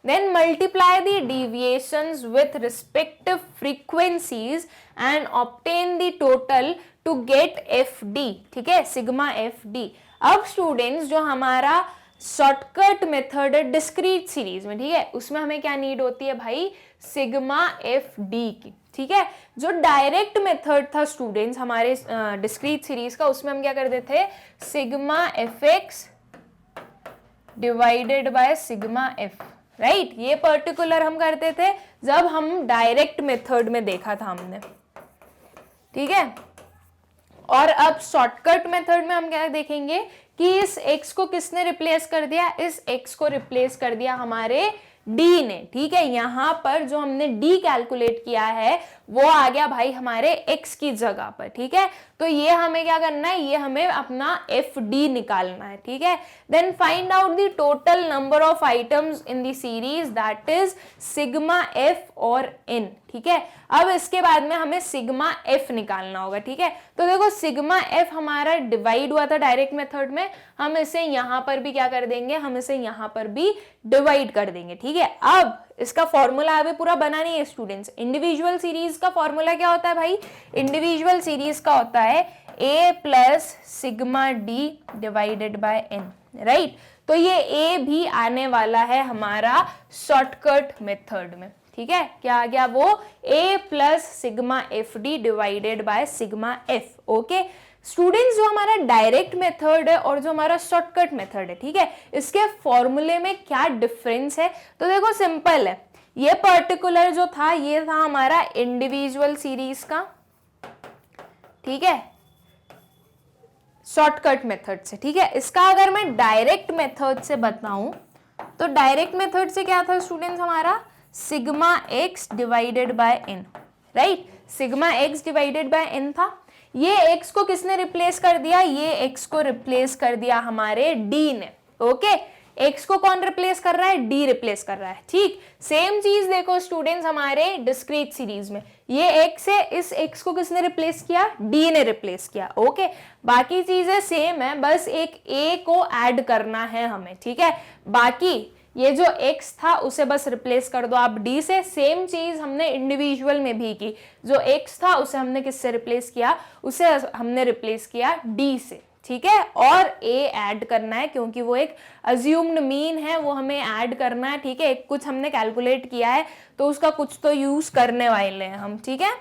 Then multiply the deviations with respective frequencies and obtain the total to get FD, ठीक है, सिग्मा FD। अब स्टूडेंट्स जो हमारा शॉर्टकट मेथड है डिस्क्रीट सीरीज में, ठीक है, उसमें हमें क्या नीड होती है भाई, सिग्मा FD की, ठीक है। जो डायरेक्ट मेथड था स्टूडेंट्स हमारे डिस्क्रीट सीरीज का, उसमें हम क्या करते थे, sigma FX divided by sigma F, right ये पर्टिकुलर हम करते थे जब हम डायरेक्ट मेथड में देखा था हमने, ठीक है। और अब शॉर्टकट मेथड में हम क्या देखेंगे कि इस x को किसने रिप्लेस कर दिया, इस x को रिप्लेस कर दिया हमारे d ने, ठीक है। यहां पर जो हमने d कैलकुलेट किया है वो आ गया भाई हमारे x की जगह पर, ठीक है। तो ये हमें क्या करना है, ये हमें अपना FD निकालना है, ठीक है। Then find out the total number of items in the series, that is sigma F और N, ठीक है। अब इसके बाद में हमें सिग्मा F निकालना होगा, ठीक है। तो देखो सिग्मा F हमारा डिवाइड हुआ था डायरेक्ट मेथड में, हम इसे यहां पर भी क्या कर देंगे, हम इसे यहां पर भी डिवाइड कर देंगे, ठीक है। अब इसका फॉर्मूला अभी पूरा बना नहीं है स्टूडेंट्स। इंडिविजुअल सीरीज का फॉर्मूला क्या होता है भाई, इंडिविजुअल सीरीज का होता है a plus sigma D divided by n, right. तो ये a भी आने वाला है हमारा शॉर्टकट मेथड में, ठीक है। क्या आ गया वो, a plus sigma FD divided by sigma F, okay. Students जो हमारा डायरेक्ट मेथड है और जो हमारा शॉर्टकट मेथड है, ठीक है, इसके फॉर्मूले में क्या डिफरेंस है, तो देखो सिंपल है। ये पर्टिकुलर जो था ये था हमारा इंडिविजुअल सीरीज का, ठीक है, शॉर्टकट मेथड से, ठीक है। इसका अगर मैं डायरेक्ट मेथड से बताऊं तो डायरेक्ट मेथड से क्या था स्टूडेंट्स हमारा, sigma x divided by n, right. Sigma x divided by n था, ये x को किसने रिप्लेस कर दिया, ये x को रिप्लेस कर दिया हमारे d ने, ओके। x को कौन रिप्लेस कर रहा है, d रिप्लेस कर रहा है, ठीक। सेम चीज देखो स्टूडेंट्स हमारे डिस्क्रीट सीरीज में, ये x है, इस x को किसने रिप्लेस किया, d ने रिप्लेस किया, ओके। बाकी चीजें सेम है, बस एक a को ऐड करना है हमें, ठीक है। बाकी ये जो x था उसे बस रिप्लेस कर दो आप d से। सेम चीज हमने इंडिविजुअल में भी की, जो x था उसे हमने किससे रिप्लेस किया, उसे हमने रिप्लेस किया d से, ठीक है। और a ऐड करना है क्योंकि वो एक अज्यूम्ड मीन है, वो हमें ऐड करना है, ठीक है। कुछ हमने कैलकुलेट किया है तो उसका कुछ तो यूज करने वाले हैं हम, ठीक है।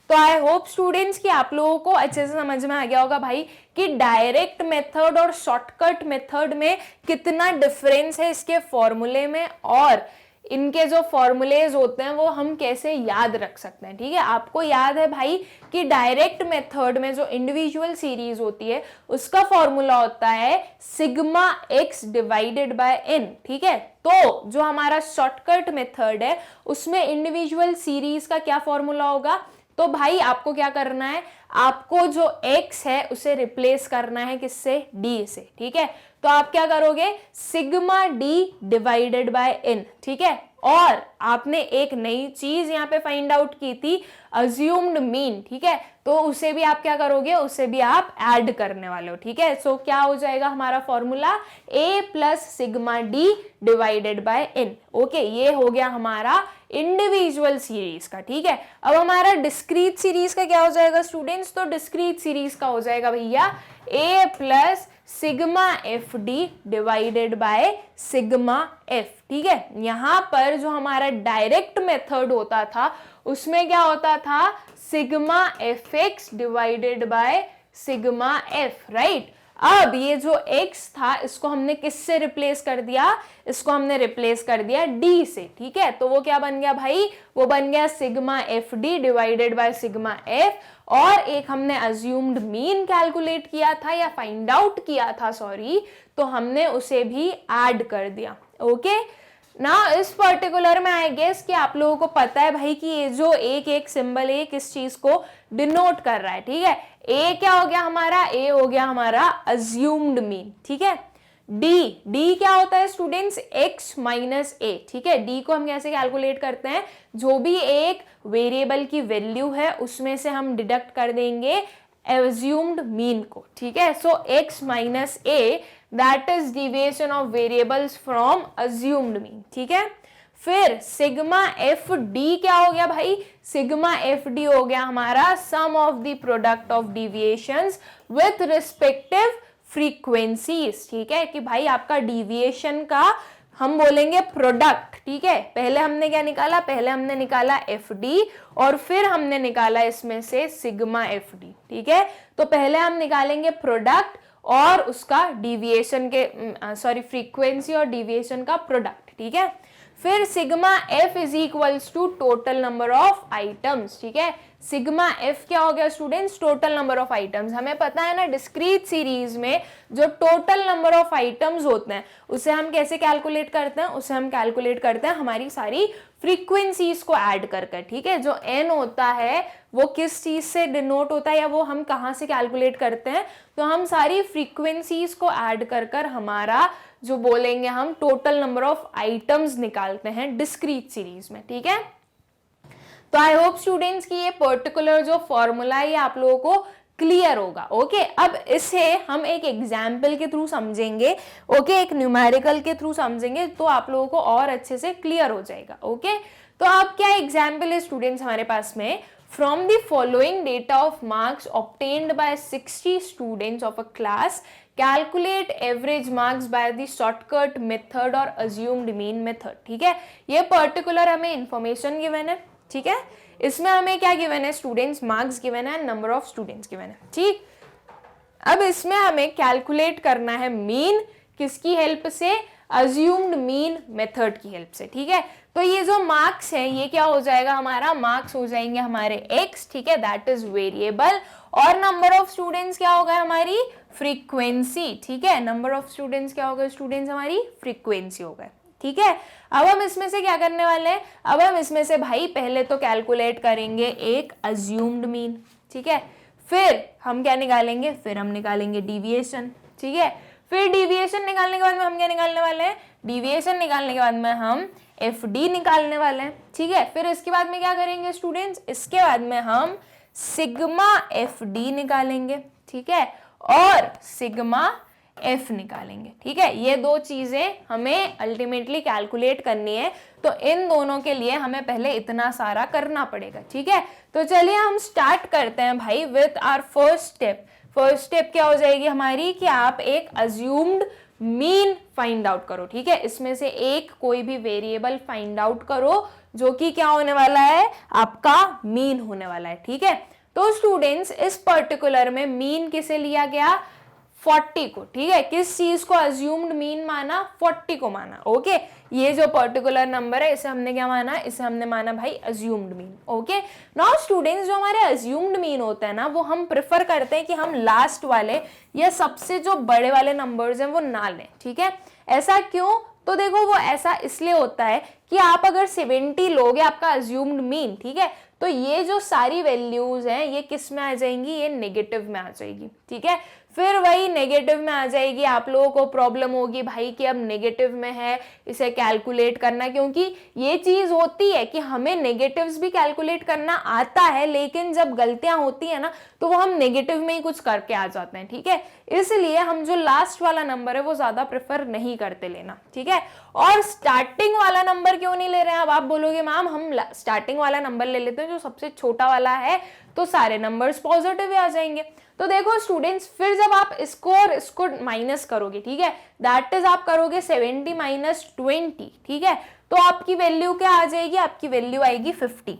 तो आई होप स्टूडेंट्स कि आप लोगों को अच्छे से समझ में आ गया होगा भाई कि डायरेक्ट मेथड और शॉर्टकट मेथड में कितना डिफरेंस है इसके फॉर्मूले में, और इनके जो फॉर्मूलेज होते हैं वो हम कैसे याद रख सकते हैं, ठीक है। आपको याद है भाई कि डायरेक्ट मेथड में जो इंडिविजुअल सीरीज होती है उसका फॉर्मूला होता है sigma x divided by n, ठीक है। तो जो हमारा शॉर्टकट मेथड है उसमें इंडिविजुअल सीरीज का क्या फॉर्मूला होगा, तो भाई आपको क्या करना है, आपको जो x है उसे रिप्लेस करना है किससे, d से, ठीक है। तो आप क्या करोगे, sigma d divided by n, ठीक है। और आपने एक नई चीज यहाँ पे फाइंड आउट की थी, अज्यूम्ड मीन, ठीक है। तो उसे भी आप क्या करोगे, उसे भी आप ऐड करने वाले हो, ठीक है। सो क्या हो जाएगा हमारा formula, a plus sigma d divided by n, okay. ये हो गया हमारा इंडिविजुअल सीरीज का, ठीक है। अब हमारा डिस्क्रीट सीरीज का क्या हो जाएगा स्टूडेंट्स, तो डिस्क्रीट सीरीज का हो जाएगा भैया a plus sigma F D divided by sigma F, ठीक है। यहां पर जो हमारा डायरेक्ट मेथड होता था उसमें क्या होता था, sigma F X divided by sigma F, right. अब ये जो x था इसको हमने किससे रिप्लेस कर दिया, इसको हमने रिप्लेस कर दिया d से, ठीक है। तो वो क्या बन गया भाई, वो बन गया sigma F D divided by sigma F, और एक हमने अज्यूम्ड मीन कैलकुलेट किया था या फाइंड आउट किया था सॉरी, तो हमने उसे भी ऐड कर दिया। ओके ना, इस पर्टिकुलर में आई गेस कि आप लोगों को पता है भाई कि ये जो एक एक सिंबल है किस चीज को डिनोट कर रहा है, ठीक है। ए क्या हो गया हमारा, ए हो गया हमारा अज्यूम्ड मीन, ठीक है। डी क्या होता है स्टूडेंट्स, x माइनस ए, ठीक है। डी को हम कैसे कैलकुलेट करते हैं, जो भी एक वेरिएबल की वैल्यू है उसमें से हम डिडक्ट कर देंगे assumed मीन को, ठीक है। सो x minus A that is deviation of variables from assumed mean, ठीक है। फिर सिग्मा एफ डी क्या हो गया भाई, सिग्मा एफ डी हो गया हमारा sum of the product of deviations with respective frequencies, ठीक है। कि भाई आपका डिविएशन का हम बोलेंगे प्रोडक्ट, ठीक है। पहले हमने क्या निकाला, पहले हमने निकाला एफ डी और फिर हमने निकाला इसमें से सिग्मा एफ डी, ठीक है। तो पहले हम निकालेंगे प्रोडक्ट और उसका डिविएशन के सॉरी फ्रीक्वेंसी और डिविएशन का प्रोडक्ट, ठीक है। फिर sigma F is equals to total number of items, ठीक है। सिग्मा एफ क्या हो गया students, total number of items. हमें पता है ना डिस्क्रीट सीरीज में जो टोटल नंबर ऑफ आइटम्स होते हैं उसे हम कैसे कैलकुलेट करते हैं, उसे हम कैलकुलेट करते हैं हमारी सारी फ्रीक्वेंसीज को ऐड कर कर, ठीक है। जो एन होता है वो किस चीज से डिनोट होता है या वो हम कहाँ से कैलकुलेट करते हैं, तो हम सारी फ्रीक्वेंसीज को ऐड कर कर हमारा जो बोलेंगे हम टोटल नंबर ऑफ आइटम्स निकालते हैं डिस्क्रीट सीरीज में, ठीक है। तो आई होप स्टूडेंट्स कि ये पर्टिकुलर जो फॉर्मूला है आप लोगों को क्लियर होगा। ओके अब इसे हम एक एग्जाम्पल के थ्रू समझेंगे, ओके एक न्यूमेरिकल के थ्रू समझेंगे तो आप लोगों को और अच्छे से क्लियर हो जाएगा। ओके तो अब क्या एग्जाम्पल है स्टूडेंट्स हमारे पास में, from the following data of marks obtained by 60 students of a class calculate average marks by the shortcut method और अज्यूम्ड मीन मेथड, ठीक है। ये पर्टिकुलर हमें इंफॉर्मेशन गिवन है, ठीक है। इसमें हमें क्या गिवन है स्टूडेंट्स, मार्क्स गिवन है, नंबर ऑफ स्टूडेंट्स गिवन है, ठीक। अब इसमें हमें कैलकुलेट करना है मीन किसकी हेल्प से, अज्यूम्ड मीन मेथड की हेल्प से, ठीक है। तो ये जो मार्क्स है ये क्या हो जाएगा हमारा, मार्क्स हो जाएंगे हमारे x, ठीक है, दैट इज वेरिएबल, और नंबर ऑफ स्टूडेंट्स क्या होगा हमारी फ्रीक्वेंसी, ठीक है। नंबर ऑफ स्टूडेंट्स क्या होगा स्टूडेंट्स, हमारी फ्रीक्वेंसी होगा, ठीक है। अब हम इसमें से क्या करने वाले हैं, अब हम इसमें से भाई पहले तो कैलकुलेट करेंगे एक अज्यूम्ड मीन, ठीक है। फिर हम क्या निकालेंगे, फिर हम निकालेंगे डिविएशन, ठीक है। फिर डिविएशन निकालने के बाद में हम क्या निकालने वाले हैं, डिविएशन निकालने के बाद में हम एफ डी निकालने वाले हैं, ठीक है। फिर इसके बाद में क्या करेंगे स्टूडेंट्स, इसके बाद में हम सिग्मा एफ डी निकालेंगे, ठीक है, और सिग्मा एफ निकालेंगे, ठीक है। ये दो चीजें हमें अल्टीमेटली कैलकुलेट करनी है, तो इन दोनों के लिए हमें पहले इतना सारा करना पड़ेगा, ठीक है। तो चलिए हम स्टार्ट करते हैं भाई with our first step. First step क्या हो जाएगी हमारी कि आप एक अज्यूम्ड मीन फाइंड आउट करो, ठीक है। इसमें से एक कोई भी वेरिएबल फाइंड आउट करो जो कि क्या होने वाला है, आपका मीन होने वाला है, ठीक है। तो स्टूडेंट्स इस पर्टिकुलर में मीन किसे लिया गया, 40 को, ठीक है। किस चीज को अज्यूम्ड मीन माना, 40 को माना, ओके। ये जो पर्टिकुलर नंबर है इसे हमने क्या माना, इसे हमने माना भाई assumed mean, okay. Now students जो हमारे अज्यूम्ड मीन होता है ना वो हम प्रेफर करते हैं कि हम लास्ट वाले या सबसे जो बड़े वाले नंबर्स हैं वो ना लें, ठीक है। ऐसा क्यों, तो देखो वो ऐसा इसलिए होता है कि आप अगर 70 लोगे आपका अज्यूम्ड मीन, ठीक है, तो ये जो सारी वैल्यूज हैं ये किस में आ जाएंगी, ये नेगेटिव में आ जाएगी, ठीक है। फिर वही नेगेटिव में आ जाएगी, आप लोगों को प्रॉब्लम होगी भाई कि अब नेगेटिव में है इसे कैलकुलेट करना, क्योंकि ये चीज होती है कि हमें नेगेटिव्स भी कैलकुलेट करना आता है लेकिन जब गलतियां होती है ना तो वो हम नेगेटिव में ही कुछ करके आ जाते हैं, ठीक है। इसलिए हम जो लास्ट वाला नंबर है वो ज्यादा प्रेफर नहीं करते लेना, ठीक है। और स्टार्टिंग वाला नंबर क्यों नहीं ले रहे हैं, अब आप बोलोगे मैम हम स्टार्टिंग वाला नंबर ले लेते हैं जो सबसे छोटा वाला है तो सारे नंबर्स पॉजिटिव आ जाएंगे। तो देखो स्टूडेंट्स फिर जब आप इसको माइनस करोगे, ठीक है, दैट इज आप करोगे 70 माइनस 20, ठीक है, तो आपकी वैल्यू क्या आ जाएगी, आपकी वैल्यू आएगी 50,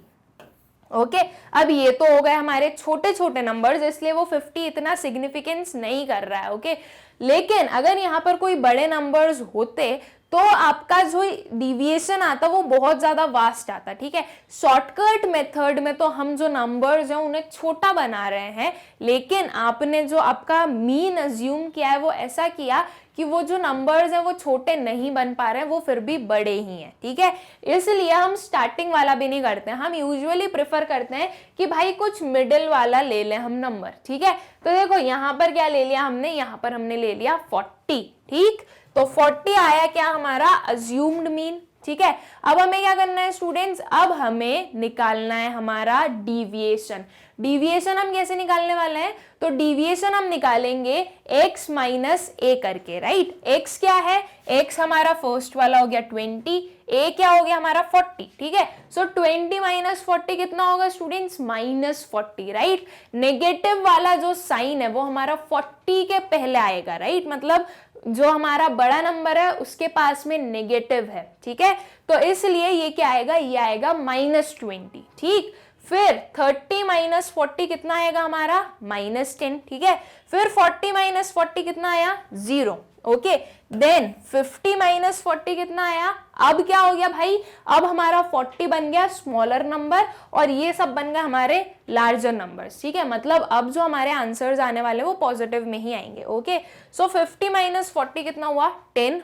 ओके अब ये तो हो गए हमारे छोटे छोटे नंबर्स, इसलिए वो 50 इतना सिग्निफिकेंस नहीं कर रहा है। ओके लेकिन अगर यहाँ पर कोई बड़े नंबर्स होते तो आपका जो डिविएशन आता वो बहुत ज्यादा वास्ट आता। ठीक है, शॉर्टकट मेथड में तो हम जो नंबर्स हैं उन्हें छोटा बना रहे हैं, लेकिन आपने जो आपका मीन अज्यूम किया है वो ऐसा किया कि वो जो नंबर्स हैं वो छोटे नहीं बन पा रहे हैं, वो फिर भी बड़े ही हैं। ठीक है, इसलिए हम स्टार्टिंग वाला भी नहीं करते हैं, हम यूजुअली प्रेफर करते हैं कि भाई कुछ मिडिल वाला ले लें हम नंबर। ठीक है, तो देखो यहाँ पर क्या ले लिया हमने, यहाँ पर हमने ले लिया 40। ठीक, तो 40 आया क्या हमारा अज्यूम्ड मीन। ठीक है, अब हमें क्या करना है स्टूडेंट्स, अब हमें निकालना है हमारा डिविएशन। डिविएशन हम कैसे निकालने वाले हैं, तो डिविएशन हम निकालेंगे x माइनस ए करके। राइट, x क्या है, x हमारा फर्स्ट वाला हो गया 20, a क्या हो गया हमारा 40। ठीक है, सो 20 माइनस 40 कितना होगा स्टूडेंट्स, माइनस 40। राइट, नेगेटिव वाला जो साइन है वो हमारा 40 के पहले आएगा। राइट, मतलब जो हमारा बड़ा नंबर है उसके पास में नेगेटिव है। ठीक है, तो इसलिए ये क्या आएगा, ये आएगा -20। ठीक, फिर 30 माइनस 40 कितना आएगा हमारा, -10। ठीक है, फिर 40 माइनस 40 कितना आया, 0। ओके, देन 50 माइनस 40 कितना आया, अब क्या हो गया भाई, अब हमारा 40 बन गया स्मॉलर नंबर और ये सब बन गए हमारे लार्जर नंबर्स। ठीक है, मतलब अब जो हमारे आंसर्स आने वाले वो पॉजिटिव में ही आएंगे। ओके, सो 50 माइनस 40 कितना हुआ, 10,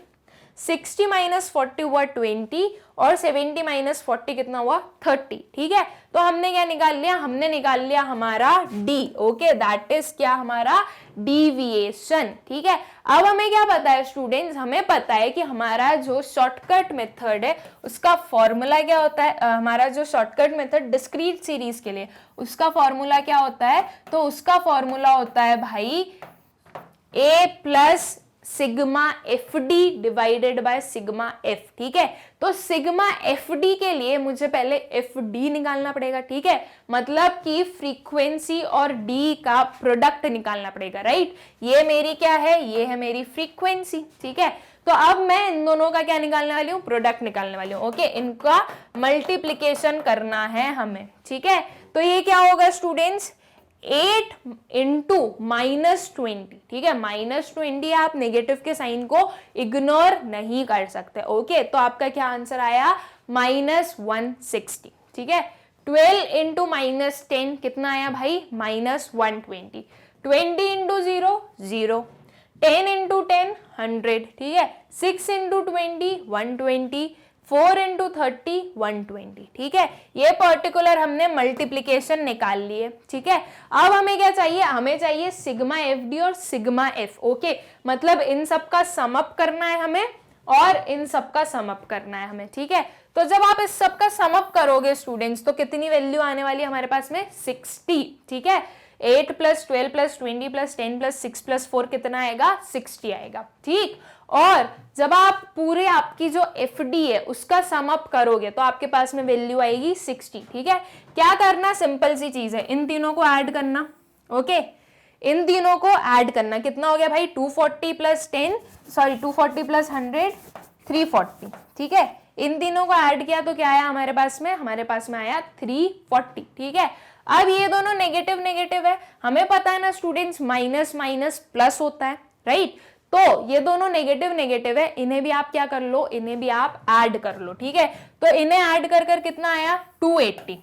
60 माइनस 40 हुआ 20 और 70 माइनस 40 कितना हुआ, 30। ठीक है, तो हमने क्या निकाल लिया, हमने निकाल लिया हमारा d। ओके, दैट इज क्या हमारा डिविएशन। ठीक है, अब हमें क्या पता है स्टूडेंट्स, हमें पता है कि हमारा जो शॉर्टकट मेथड है उसका फॉर्मूला क्या होता है, हमारा जो शॉर्टकट मेथड डिस्क्रीट सीरीज के लिए उसका फॉर्मूला क्या होता है, तो उसका फॉर्मूला होता है भाई a plus sigma F D divided by sigma F. ठीक है, तो सिग्मा एफ डी के लिए मुझे पहले एफ डी निकालना पड़ेगा। ठीक है, मतलब कि फ्रीक्वेंसी और डी का प्रोडक्ट निकालना पड़ेगा। राइट, ये मेरी क्या है, ये है मेरी फ्रीक्वेंसी। ठीक है, तो अब मैं इन दोनों का क्या निकालने वाली हूँ, प्रोडक्ट निकालने वाली हूँ। ओके, इनका मल्टीप्लीकेशन करना है हमें। ठीक है, तो ये क्या होगा स्टूडेंट्स, 8 इंटू -20। ठीक है, -20 आप नेगेटिव के साइन को इग्नोर नहीं कर सकते। ओके, तो आपका क्या आंसर आया, -160। ठीक है, 12 इंटू -10 कितना आया भाई, -120। 20 इंटू 0 0, 10 इंटू 10 100। ठीक है, 6 इंटू 20 120, 4 इंटू 30 120। ठीक है, ये पर्टिकुलर हमने मल्टीप्लीकेशन निकाल लिए। ठीक है, अब हमें क्या चाहिए, हमें चाहिए सिग्मा एफ डी और सिग्मा एफ। ओके, मतलब इन सब का सम अप करना है हमें और इन सब का सम अप करना है हमें। ठीक है, तो जब आप इस सब का सम अप करोगे स्टूडेंट्स तो कितनी वैल्यू आने वाली है हमारे पास में, 60। ठीक है, 8 plus 12 plus 20 plus 10 plus 6 plus 4 कितना आएगा, 60 आएगा। ठीक, और जब आप पूरे आपकी जो एफ डी है उसका सम अप करोगे तो आपके पास में वैल्यू आएगी 60। ठीक है, क्या करना, सिंपल सी चीज है, इन तीनों को ऐड करना। ओके, इन तीनों को ऐड करना, कितना हो गया भाई, 240 प्लस 240 प्लस 100 340। ठीक है, इन तीनों को ऐड किया तो क्या आया हमारे पास में, हमारे पास में आया 340। ठीक है, अब ये दोनों नेगेटिव नेगेटिव है, हमें पता है ना स्टूडेंट्स माइनस माइनस प्लस होता है। राइट, तो ये दोनों नेगेटिव नेगेटिव है, इन्हें भी आप क्या कर लो, इन्हें भी आप ऐड कर लो। ठीक है, तो इन्हें ऐड कर कर कितना आया, 280।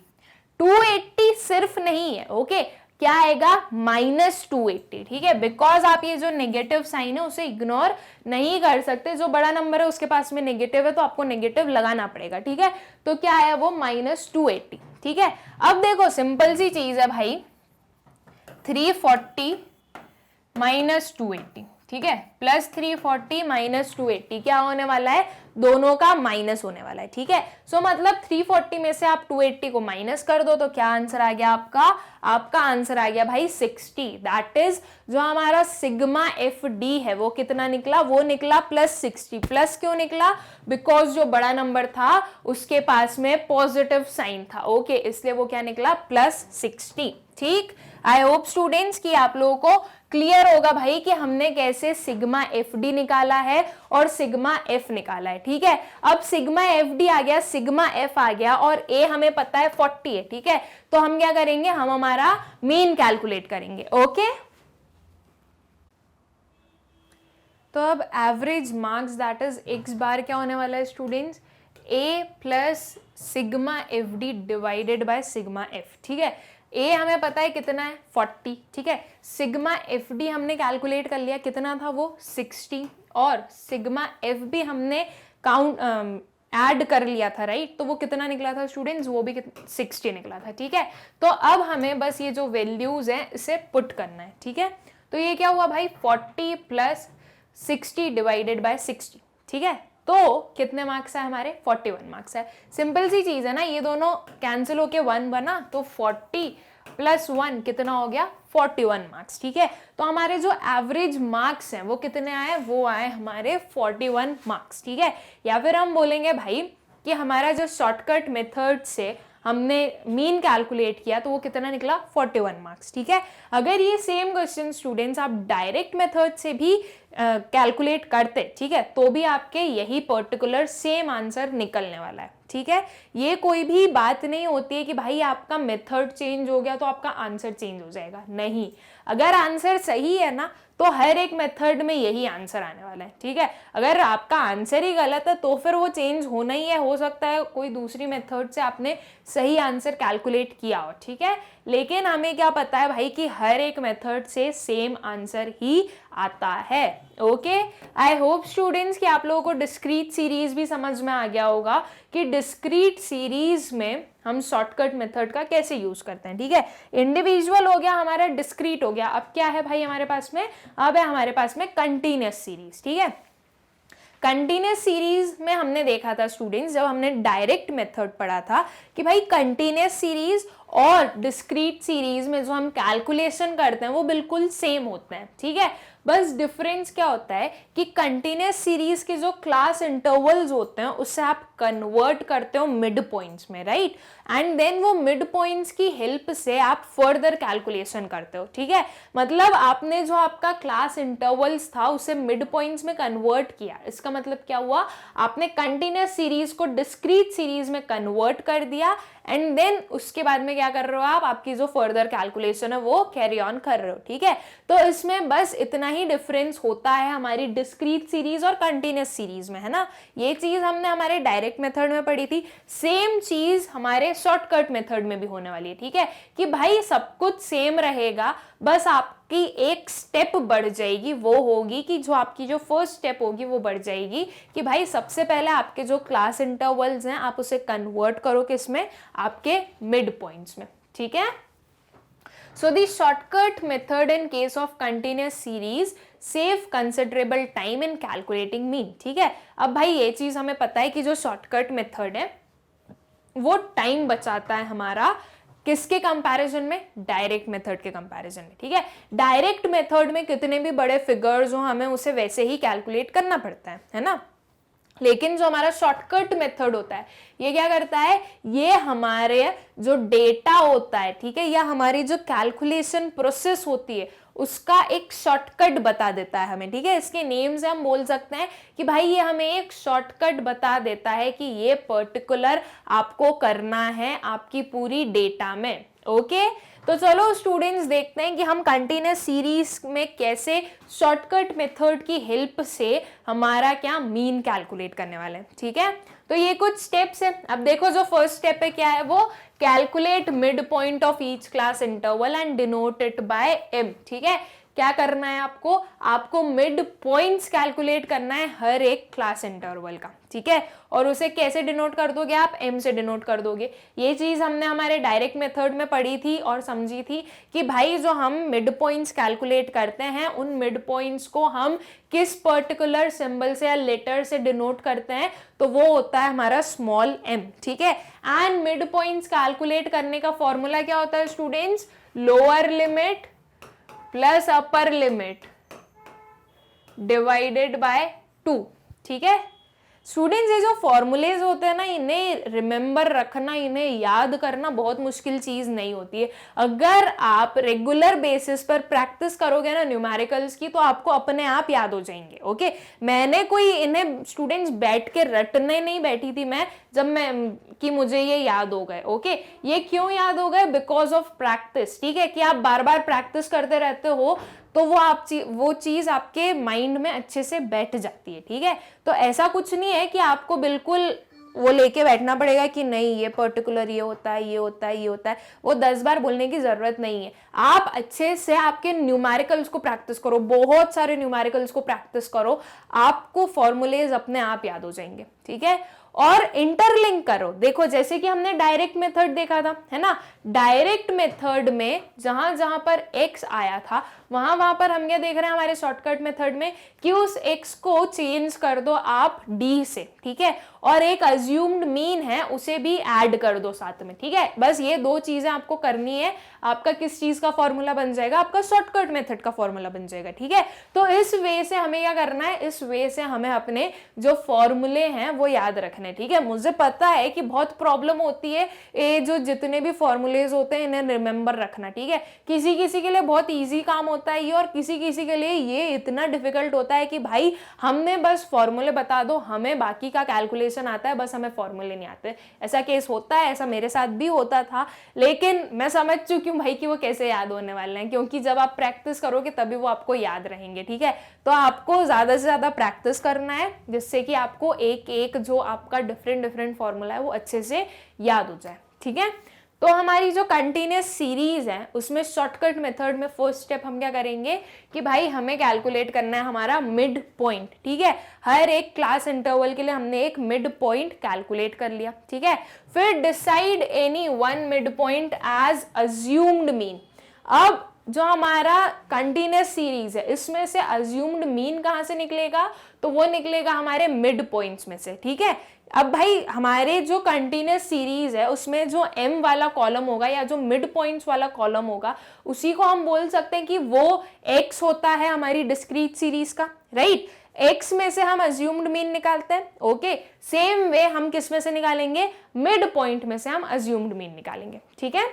280 सिर्फ नहीं है, ओके, क्या आएगा, -280। ठीक है, बिकॉज आप ये जो नेगेटिव साइन है उसे इग्नोर नहीं कर सकते, जो बड़ा नंबर है उसके पास में नेगेटिव है तो आपको नेगेटिव लगाना पड़ेगा। ठीक है, तो क्या आया वो, -280। ठीक है, अब देखो सिंपल सी चीज है भाई, 340 -280। ठीक है, प्लस 340 -280 क्या होने वाला है, दोनों का माइनस होने वाला है। ठीक है, सो मतलब 340 में से आप 280 को माइनस कर दो तो क्या आंसर आ गया आपका, आपका आंसर आ गया भाई 60। दैट इज जो हमारा सिग्मा एफ डी है वो कितना निकला, वो निकला +60। प्लस क्यों निकला, बिकॉज जो बड़ा नंबर था उसके पास में पॉजिटिव साइन था। ओके, इसलिए वो क्या निकला, +60। ठीक, आई होप स्टूडेंट्स कि आप लोगों को क्लियर होगा भाई कि हमने कैसे सिग्मा एफ डी निकाला है और सिग्मा एफ निकाला है, ठीक है। अब सिग्मा एफ डी आ गया, सिग्मा एफ आ गया और ए हमें पता है 40 है, ठीक है। तो हम क्या करेंगे, हम हमारा मीन कैलकुलेट करेंगे, ओके। तो अब average marks that is X bar क्या होने वाला है students, A plus sigma F D divided by sigma F, ठीक है। ए हमें पता है कितना है 40, ठीक है। सिग्मा एफ डी हमने कैलकुलेट कर लिया, कितना था वो 60, और सिग्मा एफ भी हमने काउंट ऐड कर लिया था, राइट। तो वो कितना निकला था स्टूडेंट्स, वो भी 60 निकला था, ठीक है। तो अब हमें बस ये जो वैल्यूज हैं इसे पुट करना है, ठीक है। तो ये क्या हुआ भाई 40 प्लस 60 डिवाइडेड बाय 60, ठीक है। तो कितने मार्क्स है हमारे 41 मार्क्स है। सिंपल सी चीज है ना, ये दोनों कैंसिल होके 1 बना, तो 40 प्लस 1 कितना हो गया 41 मार्क्स, ठीक है। तो हमारे जो एवरेज मार्क्स हैं वो कितने आए, वो आए हमारे 41 मार्क्स, ठीक है। या फिर हम बोलेंगे भाई कि हमारा जो शॉर्टकट मेथड से हमने मीन कैलकुलेट किया तो वो कितना निकला 41 मार्क्स, ठीक है। अगर ये सेम क्वेश्चन स्टूडेंट्स आप डायरेक्ट मेथड से भी कैलकुलेट करते, ठीक है, तो भी आपके यही पर्टिकुलर सेम आंसर निकलने वाला है, ठीक है। ये कोई भी बात नहीं होती है कि भाई आपका मेथड चेंज हो गया तो आपका आंसर चेंज हो जाएगा, नहीं। अगर आंसर सही है ना तो हर एक मेथड में यही आंसर आने वाला है, ठीक है। अगर आपका आंसर ही गलत है तो फिर वो चेंज होना ही है, हो सकता है कोई दूसरी मेथड से आपने सही आंसर कैलकुलेट किया हो, ठीक है। लेकिन हमें क्या पता है भाई कि हर एक मेथड से सेम आंसर ही आता है, ओके। आई होप स्टूडेंट्स कि आप लोगों को डिस्क्रीट सीरीज भी समझ में आ गया होगा कि डिस्क्रीट सीरीज में हम शॉर्टकट मेथड का कैसे यूज करते हैं, ठीक है। इंडिविजुअल हो गया हमारा, डिस्क्रीट हो गया, अब क्या है भाई हमारे पास में, अब है हमारे पास में कंटिन्यूअस सीरीज, ठीक है। कंटिन्यूअस सीरीज में हमने देखा था स्टूडेंट्स, जब हमने डायरेक्ट मेथड पढ़ा था कि भाई कंटिन्यूअस सीरीज और डिस्क्रीट सीरीज में जो हम कैलकुलेशन करते हैं वो बिल्कुल सेम होते हैं, ठीक है। बस डिफरेंस क्या होता है कि कंटिन्यूअस सीरीज के जो क्लास इंटरवल्स होते हैं उससे आप कन्वर्ट करते हो मिड पॉइंट्स में, राइट। एंड देन वो मिड पॉइंट्स की हेल्प से आप फर्दर कैलकुलेशन करते हो, ठीक है। मतलब आपने जो आपका क्लास इंटरवल्स था उसे मिड पॉइंट्स में कन्वर्ट किया, इसका मतलब क्या हुआ, आपने कंटिन्यूअस सीरीज को डिस्क्रीट सीरीज में कन्वर्ट कर दिया एंड देन उसके बाद में क्या कर रहे हो आप, आपकी जो फर्दर कैलकुलेशन है वो कैरी ऑन कर रहे हो, ठीक है। तो इसमें बस इतना ही डिफरेंस होता है हमारी डिस्क्रीट सीरीज और कंटिन्यूअस सीरीज में, है ना। ये चीज हमने हमारे डायरेक्ट मेथड में पढ़ी थी, सेम चीज हमारे शॉर्टकट मेथड में भी होने वाली है, ठीक है। कि भाई सब कुछ सेम रहेगा, बस आपकी एक स्टेप बढ़ जाएगी, वो होगी कि जो आपकी जो फर्स्ट स्टेप होगी वो बढ़ जाएगी कि भाई सबसे पहले आपके जो क्लास इंटरवल्स हैं आप उसे कन्वर्ट करो किसमें, आपके मिड पॉइंट्स में, ठीक है। So the shortcut method in case of continuous series save considerable time in calculating mean, ठीक है। अब भाई ये चीज हमें पता है कि जो शॉर्टकट मेथड है वो टाइम बचाता है हमारा, किसके कंपैरिजन में, डायरेक्ट मेथड के कंपैरिजन में, ठीक है। डायरेक्ट मेथड में कितने भी बड़े फिगर्स हो हमें उसे वैसे ही कैलकुलेट करना पड़ता है ना। लेकिन जो हमारा शॉर्टकट मेथड होता है ये क्या करता है, ये हमारे जो डेटा होता है, ठीक है, या हमारी जो कैलकुलेशन प्रोसेस होती है उसका एक शॉर्टकट बता देता है हमें, ठीक है। इसके नेम से हम बोल सकते हैं कि भाई ये हमें एक शॉर्टकट बता देता है कि ये पर्टिकुलर आपको करना है आपकी पूरी डेटा में, ओके। तो चलो स्टूडेंट्स देखते हैं कि हम कंटिन्यूअस सीरीज में कैसे शॉर्टकट मेथड की हेल्प से हमारा क्या मीन कैलकुलेट करने वाले हैं, ठीक है। तो ये कुछ स्टेप्स है। अब देखो जो फर्स्ट स्टेप है क्या है, वो calculate mid point of each class interval and denote it by M, ठीक है। क्या करना है आपको मिड पॉइंट्स कैलकुलेट करना है हर एक क्लास इंटरवल का, ठीक है। और उसे कैसे डिनोट कर दोगे आप, एम से डिनोट कर दोगे। ये चीज हमने हमारे डायरेक्ट मेथड में पढ़ी थी और समझी थी कि भाई जो हम मिड पॉइंट्स कैलकुलेट करते हैं उन मिड पॉइंट्स को हम किस पर्टिकुलर सिंबल से या लेटर से डिनोट करते हैं, तो वो होता है हमारा स्मॉल एम, ठीक है। एंड मिड पॉइंट्स कैलकुलेट करने का फॉर्मूला क्या होता है students, lower limit plus upper limit divided by 2, ठीक है। स्टूडेंट्स ये जो फॉर्मूलेज होते हैं ना, इन्हें रिमेंबर रखना, इन्हें याद करना बहुत मुश्किल चीज नहीं होती है। अगर आप रेगुलर बेसिस पर प्रैक्टिस करोगे ना न्यूमेरिकल्स की, तो आपको अपने आप याद हो जाएंगे। ओके, मैंने कोई इन्हें स्टूडेंट्स बैठ के रटने नहीं बैठी थी मैं, जब मैं कि मुझे ये याद हो गए। ओके, ये क्यों याद हो गए? Because of practice. ठीक है, कि आप बार बार प्रैक्टिस करते रहते हो तो वो चीज आपके माइंड में अच्छे से बैठ जाती है। ठीक है, तो ऐसा कुछ नहीं है कि आपको बिल्कुल वो लेके बैठना पड़ेगा कि नहीं ये पर्टिकुलर ये होता है, ये होता है, ये होता है। वो 10 बार बोलने की जरूरत नहीं है। आप अच्छे से आपके न्यूमेरिकल्स को प्रैक्टिस करो, बहुत सारे न्यूमेरिकल्स को प्रैक्टिस करो, आपको फॉर्मूलेज अपने आप याद हो जाएंगे। ठीक है, और इंटरलिंक करो। देखो जैसे कि हमने डायरेक्ट मेथड देखा था, है ना, डायरेक्ट मेथड में जहां जहां पर x आया था वहां पर हम क्या देख रहे हैं हमारे शॉर्टकट मेथड में, कि उस x को चेंज कर दो आप d से। ठीक है, और एक अज्यूम्ड मीन है उसे भी ऐड कर दो साथ में। ठीक है, बस ये दो चीजें आपको करनी है। आपका किस चीज का फॉर्मूला बन जाएगा? आपका शॉर्टकट मेथड का फॉर्मूला बन जाएगा। ठीक है, तो इस वे से हमें क्या करना है, इस वे से हमें अपने जो फॉर्मूले हैं वो याद रखने। ठीक है, मुझे पता है कि बहुत प्रॉब्लम होती है ये जो जितने भी फॉर्मूलेज होते हैं इन्हें रिमेंबर रखना। ठीक है, किसी किसी के लिए बहुत ईजी काम होता है ये, और किसी किसी के लिए ये इतना डिफिकल्ट होता है कि भाई हमने बस फॉर्मूले बता दो, हमें बाकी का कैलकुलेशन आता है, बस हमें फॉर्मूले नहीं आते। ऐसा केस होता है, ऐसा मेरे साथ भी होता था, लेकिन मैं समझ चुकी हूँ भाई कि वो कैसे याद होने वाले हैं, क्योंकि जब आप प्रैक्टिस करोगे तभी वो आपको याद रहेंगे। ठीक है, तो आपको ज्यादा से ज्यादा प्रैक्टिस करना है, जिससे कि आपको एक एक जो आपका डिफरेंट फॉर्मूला है वो अच्छे से याद हो जाए। ठीक है, तो हमारी जो कंटिन्यूअस सीरीज है उसमें शॉर्टकट मेथड में फर्स्ट स्टेप हम क्या करेंगे कि भाई हमें कैलकुलेट करना है हमारा मिड पॉइंट। ठीक है, हर एक क्लास इंटरवल के लिए हमने एक मिड पॉइंट कैलकुलेट कर लिया। ठीक है, फिर decide any one mid point as assumed mean. अब जो हमारा कंटिन्यूअस सीरीज है इसमें से अज्यूम्ड मीन कहां से निकलेगा? तो वो निकलेगा हमारे मिड पॉइंट्स में से। ठीक है, अब भाई हमारे जो कंटिन्यूअस सीरीज है उसमें जो m वाला कॉलम होगा या जो मिड पॉइंट्स वाला कॉलम होगा उसी को हम बोल सकते हैं कि वो x होता है हमारी डिस्क्रीट सीरीज का। राइट, x में से हम अज्यूम्ड मीन निकालते हैं। ओके, सेम वे हम किस में से निकालेंगे? मिड पॉइंट में से हम अज्यूम्ड मीन निकालेंगे। ठीक है,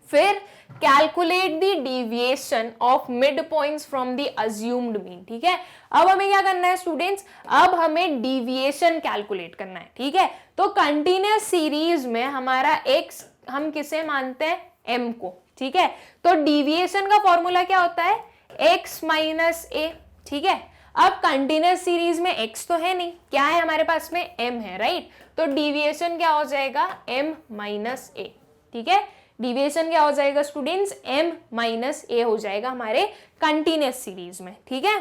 फिर calculate the deviation of mid points from the assumed mean. ठीक है, अब हमें क्या करना है स्टूडेंट्स? अब हमें डिविएशन कैलकुलेट करना है। ठीक है, तो कंटिन्यूअस सीरीज में हमारा x हम किसे मानते हैं? m को। ठीक है, तो डिविएशन का फॉर्मूला क्या होता है? x minus a। ठीक है, अब कंटिन्यूअस सीरीज में x तो है नहीं, क्या है हमारे पास में? m है। राइट, तो डिविएशन क्या हो जाएगा? m minus a। ठीक है, डिविएशन क्या हो जाएगा स्टूडेंट्स? m माइनस a हो जाएगा हमारे कंटिन्यूअस सीरीज में। ठीक है,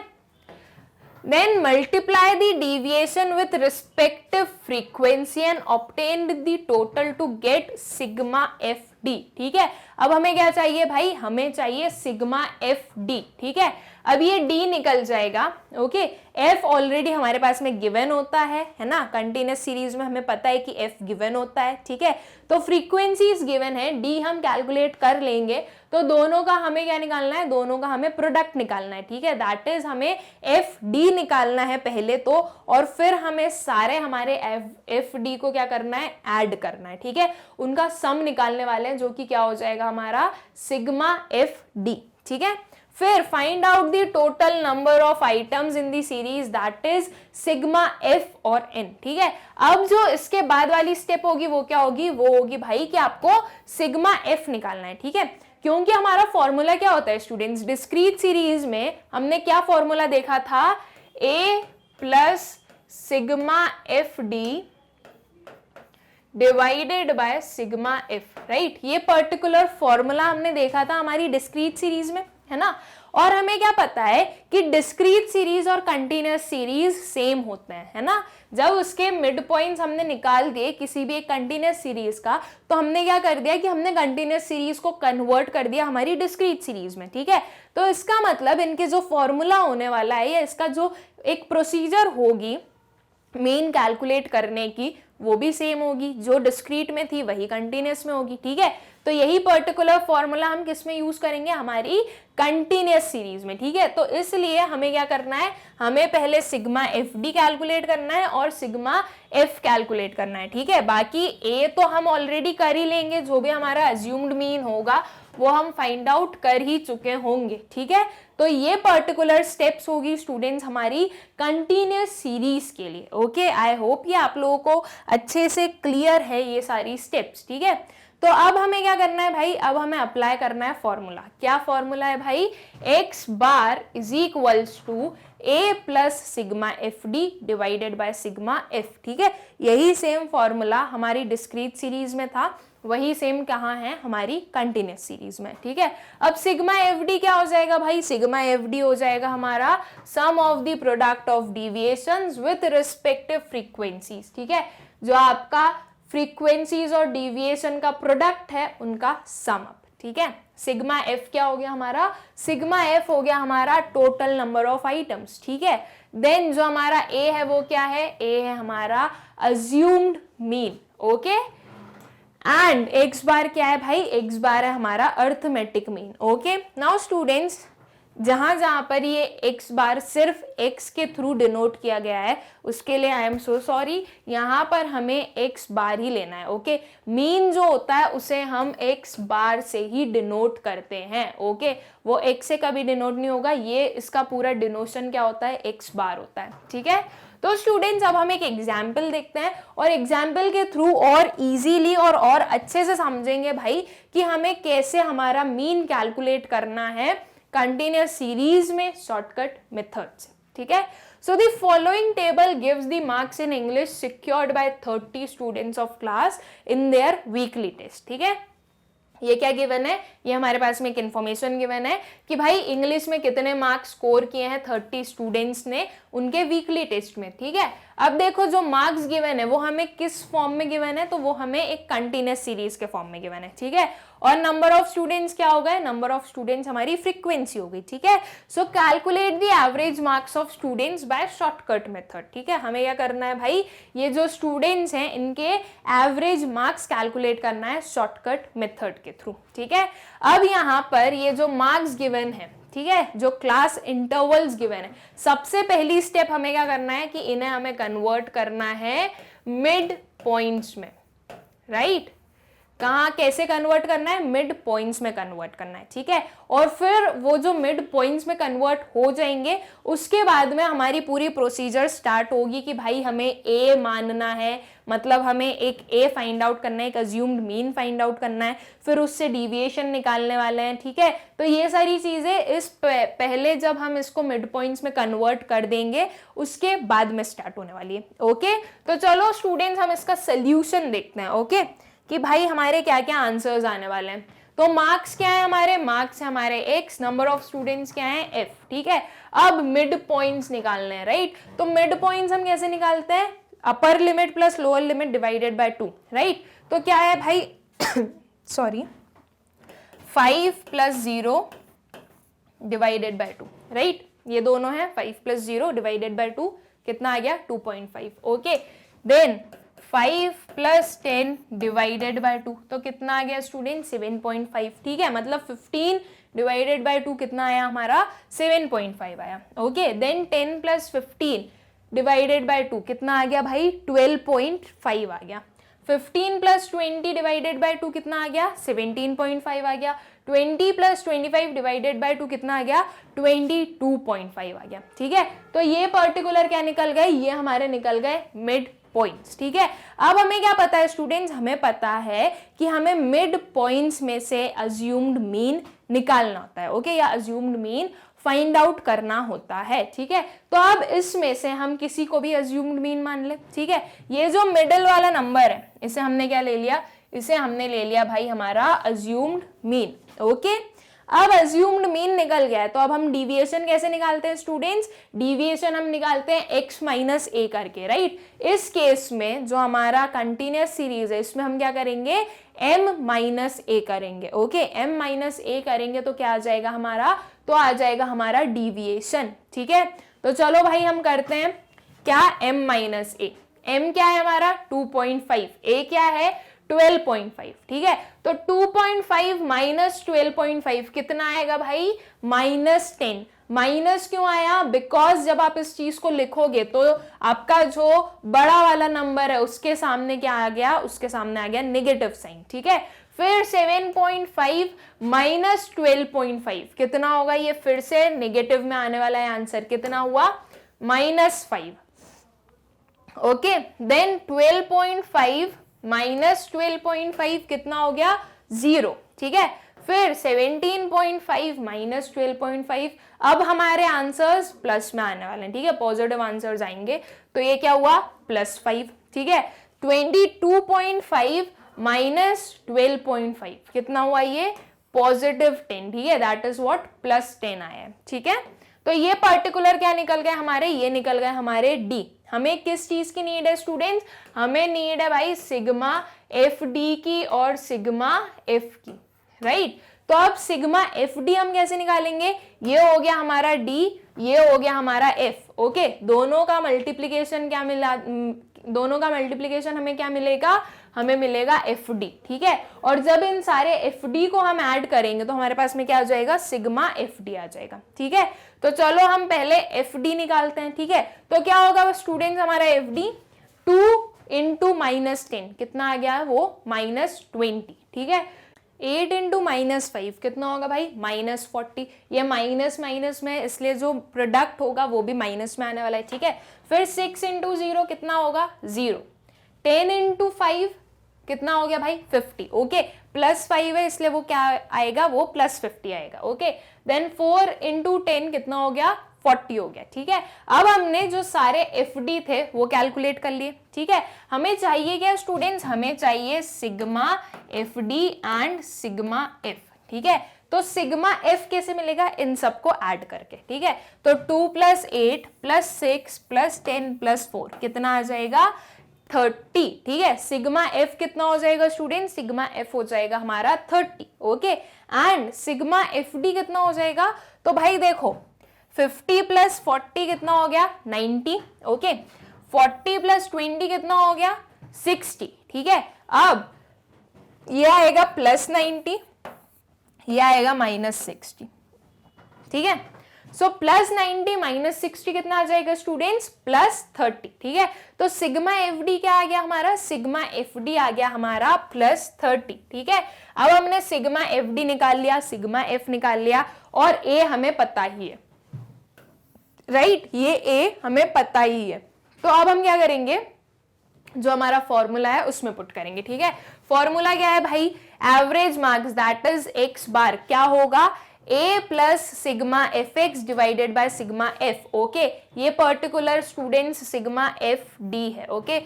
then multiply the deviation with respective frequency and obtain the total to get sigma F D. ठीक है, अब हमें क्या चाहिए भाई? हमें चाहिए सिग्मा एफ डी। ठीक है, अब ये d निकल जाएगा। ओके, f ऑलरेडी हमारे पास में गिवन होता है ना, कंटिन्यूअस सीरीज में हमें पता है कि f गिवन होता है। ठीक है, तो फ्रीक्वेंसीज गिवन है, d हम कैलकुलेट कर लेंगे, तो दोनों का हमें क्या निकालना है? दोनों का हमें प्रोडक्ट निकालना है। ठीक है, दैट इज हमें एफ डी निकालना है पहले तो, और फिर हमें सारे हमारे एफ डी को क्या करना है? ऐड करना है। ठीक है, उनका सम निकालने वाले हैं, जो कि क्या हो जाएगा हमारा? Sigma F D. ठीक है, फिर find out the total number of items in the series, that is sigma F और एन। ठीक है, अब जो इसके बाद वाली स्टेप होगी वो क्या होगी? वो होगी भाई कि आपको सिग्मा एफ निकालना है। ठीक है, क्योंकि हमारा फॉर्मूला क्या होता है स्टूडेंट्स? डिस्क्रीट सीरीज में हमने क्या फॉर्मूला देखा था? a plus sigma F D divided by sigma F. Right, ये पर्टिकुलर फॉर्मूला हमने देखा था हमारी डिस्क्रीट सीरीज में, है ना। और हमें क्या पता है कि डिस्क्रीट सीरीज और कंटिन्यूअस सीरीज सेम होते हैं, है ना। जब उसके मिड पॉइंट्स हमने निकाल दिए किसी भी एक कंटिन्यूअस सीरीज का, तो हमने क्या कर दिया कि हमने कंटिन्यूअस सीरीज को कन्वर्ट कर दिया हमारी डिस्क्रीट सीरीज में। ठीक है, तो इसका मतलब इनके जो फॉर्मूला होने वाला है या इसका जो एक प्रोसीजर होगी मीन कैलकुलेट करने की, वो भी सेम होगी। जो डिस्क्रीट में थी वही कंटिन्यूअस में होगी। ठीक है, तो यही पर्टिकुलर फॉर्मूला हम किस में यूज करेंगे, हमारी कंटिन्यूअस सीरीज में, ठीक है। तो इसलिए हमें क्या करना है, हमें पहले सिग्मा एफ डी कैलकुलेट करना है और सिग्मा एफ कैलकुलेट करना है, ठीक है। बाकी ए तो हम ऑलरेडी कर ही लेंगे, जो भी हमारा अज्यूम्ड मीन होगा वो हम फाइंड आउट कर ही चुके होंगे, ठीक है। तो ये पर्टिकुलर स्टेप्स होगी स्टूडेंट्स हमारी कंटिन्यूअस सीरीज के लिए। ओके, आई होप ये आप लोगों को अच्छे से क्लियर है ये सारी स्टेप्स, ठीक है। तो अब हमें क्या करना है भाई, अब हमें अप्लाई करना है फॉर्मूला। क्या फॉर्मूला है भाई, x bar is equals to a plus sigma F D divided by sigma F, ठीक है। यही सेम फॉर्मूला हमारी डिस्क्रीट सीरीज में था, वही सेम कहाँ है, हमारी कंटिन्यूस सीरीज में, ठीक है। अब सिग्मा एफ डी क्या हो जाएगा भाई, सिग्मा एफ डी हो जाएगा हमारा sum of the product of deviations with respective frequencies, ठीक है। जो आपका फ्रीक्वेंसीज और डिविएशन का प्रोडक्ट है उनका सम अप, ठीक है। सिग्मा एफ क्या हो गया हमारा, सिग्मा एफ हो गया हमारा टोटल नंबर ऑफ आइटम्स, ठीक है। देन जो हमारा ए है वो क्या है, ए है हमारा assumed mean, okay. And X bar क्या है भाई, एक्स बार है हमारा arithmetic mean, okay. Now students, जहां जहां पर ये x बार सिर्फ x के थ्रू डिनोट किया गया है उसके लिए आई एम सो सॉरी, यहाँ पर हमें x बार ही लेना है, ओके। मीन जो होता है उसे हम x बार से ही डिनोट करते हैं, ओके। वो x से कभी डिनोट नहीं होगा, ये इसका पूरा डिनोशन क्या होता है, x बार होता है, ठीक है। तो स्टूडेंट्स अब हम एक एग्जाम्पल देखते हैं और एग्जाम्पल के थ्रू और इजीली और अच्छे से समझेंगे भाई कि हमें कैसे हमारा मीन कैलकुलेट करना है कंटिन्यूअस सीरीज में शॉर्टकट मेथड से, ठीक है। So the following table gives the marks in English secured by 30 students of class in their weekly test, ठीक है। ये क्या गिवन है, ये हमारे पास में एक इन्फॉर्मेशन गिवन है कि भाई इंग्लिश में कितने मार्क्स स्कोर किए हैं 30 स्टूडेंट्स ने उनके वीकली टेस्ट में, ठीक है। अब देखो जो मार्क्स गिवन है वो हमें किस फॉर्म में गिवन है, तो वो हमें एक कंटिन्यूअस सीरीज के फॉर्म में गिवन है, ठीक है। और नंबर ऑफ स्टूडेंट्स क्या हो गए, नंबर ऑफ स्टूडेंट्स हमारी फ्रीक्वेंसी हो गई, ठीक है। सो calculate the average marks of students by shortcut method, ठीक है। हमें क्या करना है भाई, ये जो स्टूडेंट्स हैं इनके एवरेज मार्क्स कैलकुलेट करना है शॉर्टकट मेथड के थ्रू, ठीक है। अब यहाँ पर ये जो मार्क्स गिवन है, ठीक है, जो क्लास इंटरवल्स गिवन है, सबसे पहली स्टेप हमें क्या करना है कि इन्हें हमें कन्वर्ट करना है मिड पॉइंट्स में, राइट। कहाँ कैसे कन्वर्ट करना है, मिड पॉइंट्स में कन्वर्ट करना है, ठीक है। और फिर वो जो मिड पॉइंट्स में कन्वर्ट हो जाएंगे उसके बाद में हमारी पूरी प्रोसीजर स्टार्ट होगी कि भाई हमें ए मानना है, मतलब हमें एक ए फाइंड आउट करना है, एक अज्यूम्ड मीन फाइंड आउट करना है, फिर उससे डिविएशन निकालने वाले हैं, ठीक है। तो ये सारी चीजें इस पहले जब हम इसको मिड पॉइंट्स में कन्वर्ट कर देंगे उसके बाद में स्टार्ट होने वाली है, ओके। तो चलो स्टूडेंट्स हम इसका सोल्यूशन देखते हैं, ओके, कि भाई हमारे क्या क्या आंसर्स आने वाले हैं। तो मार्क्स क्या है हमारे, मार्क्स है हमारे x, नंबर ऑफ स्टूडेंट्स क्या है f, ठीक है। अब मिड पॉइंट्स निकालने हैं, राइट। तो मिड पॉइंट्स हम कैसे निकालते हैं, upper limit plus lower limit divided by 2, right. तो क्या है भाई सॉरी 5 + 0 डिवाइडेड बाय 2, राइट। ये दोनों है 5 + 0 डिवाइडेड बाय 2 कितना आ गया 2.5, ओके। देन 5 + 10 डिवाइडेड बाय 2 तो कितना आ गया स्टूडेंट 7.5, ठीक है। मतलब 15 डिवाइडेड बाय 2 कितना आया हमारा 7.5 आया, ओके। देन 10 + 15 डिवाइडेड बाय 2 कितना आ गया भाई 12.5 आ गया। 15 + 20 डिवाइडेड बाय 2 कितना आ गया 17.5 आ गया। 20 + 25 डिवाइडेड बाय 2 कितना आ गया 22.5 आ गया, ठीक है। तो ये पर्टिकुलर क्या निकल गए, ये हमारे निकल गए मिड पॉइंट्स, ठीक है। अब हमें क्या पता है स्टूडेंट्स, हमें पता है कि हमें मिड पॉइंट्स में से अज्यूम्ड मीन निकालना होता है, ओके, या अज्यूम्ड मीन फाइंड आउट करना होता है, ठीक है। तो अब इसमें से हम किसी को भी अज्यूम्ड मीन मान ले, ठीक है। ये जो मिडल वाला नंबर है इसे हमने क्या ले लिया, इसे हमने ले लिया भाई हमारा अज्यूम्ड मीन, ओके। अब अज्यूम्ड मीन निकल गया है तो अब हम डिविएशन कैसे निकालते हैं स्टूडेंट्स, डिविएशन हम निकालते हैं x - a करके, राइट। इस केस में जो हमारा कंटिन्यूअस सीरीज है इसमें हम क्या करेंगे m - a करेंगे, ओके। m - a करेंगे तो क्या आ जाएगा हमारा, तो आ जाएगा हमारा डिविएशन, ठीक है। तो चलो भाई हम करते हैं क्या m - a, m क्या है हमारा 2.5, a क्या है 12.5, ठीक है। तो 2.5 माइनस 12.5 कितना आएगा भाई, -10। माइनस क्यों आया, बिकॉज जब आप इस चीज को लिखोगे तो आपका जो बड़ा वाला नंबर है उसके सामने क्या आ गया, उसके सामने आ गया नेगेटिव साइन, ठीक है। फिर 7.5 माइनस 12.5 कितना होगा, ये फिर से नेगेटिव में आने वाला है आंसर, कितना हुआ, -5। ओके, देन 12.5 माइनस 12.5 कितना हो गया, 0, ठीक है। फिर 17.5 माइनस 12.5, अब हमारे आंसर्स प्लस में आने वाले हैं, ठीक है, पॉजिटिव आंसर्स आएंगे, तो ये क्या हुआ, +5, ठीक है। 22.5 माइनस 12.5 कितना हुआ, ये +10, ठीक है, दैट इज व्हाट, +10 आया है, ठीक है। तो ये पर्टिकुलर क्या निकल गए हमारे, ये निकल गए हमारे डी। हमें किस चीज की नीड है स्टूडेंट्स, हमें नीड है भाई सिग्मा एफ डी की और सिग्मा एफ की, राइट। तो अब सिग्मा एफ डी हम कैसे निकालेंगे, ये हो गया हमारा डी, ये हो गया हमारा एफ, ओके। दोनों का मल्टीप्लीकेशन क्या मिला, दोनों का मल्टीप्लीकेशन हमें क्या मिलेगा, हमें मिलेगा एफ डी, ठीक है। और जब इन सारे एफ डी को हम ऐड करेंगे तो हमारे पास में क्या आ जाएगा, सिग्मा एफ डी आ जाएगा, ठीक है। तो चलो हम पहले एफ डी निकालते हैं, ठीक है। तो क्या होगा स्टूडेंट्स हमारा एफ डी, 2 इंटू -10 कितना आ गया है, वो -20, ठीक है। 8 इंटू -5 कितना होगा भाई, -40। ये माइनस माइनस में, इसलिए जो प्रोडक्ट होगा वो भी माइनस में आने वाला है, ठीक है। फिर 6 इंटू 0 कितना होगा, 0। 10 इंटू 5 कितना हो गया भाई, 50, ओके। +5 है इसलिए वो क्या आएगा, वो +50 आएगा, ओके। देन 4 इंटू 10 कितना हो गया, 40 हो गया, ठीक है। अब हमने जो सारे एफ डी थे वो कैलकुलेट कर लिए, ठीक है। हमें चाहिए क्या स्टूडेंट्स, हमें चाहिए sigma F D and sigma F, ठीक है। तो सिग्मा एफ कैसे मिलेगा, इन सबको ऐड करके, ठीक है। तो 2 + 8 + 6 + 10 + 4 कितना आ जाएगा, 30, ठीक है। सिग्मा एफ कितना हो जाएगा स्टूडेंट, सिग्मा एफ हो जाएगा हमारा 30, okay. And sigma F D कितना हो जाएगा, तो भाई देखो 50 + 40 कितना हो गया, 90, ओके। 40 + 20 कितना हो गया, 60, ठीक है। अब ये आएगा +90, ये आएगा -60, ठीक है। सो +90 -60 कितना आ जाएगा स्टूडेंट्स, +30, ठीक है। तो सिग्मा एफ डी क्या आ गया हमारा, सिग्मा एफ डी आ गया हमारा +30, ठीक है। अब हमने सिग्मा एफ डी निकाल लिया, सिग्मा एफ निकाल लिया, और ए हमें पता ही है, राइट, ये ए हमें पता ही है। तो अब हम क्या करेंगे, जो हमारा फॉर्मूला है उसमें पुट करेंगे, ठीक है। फॉर्मूला क्या है भाई, average marks that is x bar क्या होगा, a plus sigma F X divided by sigma F, okay. ये particular students sigma F D है, ओके,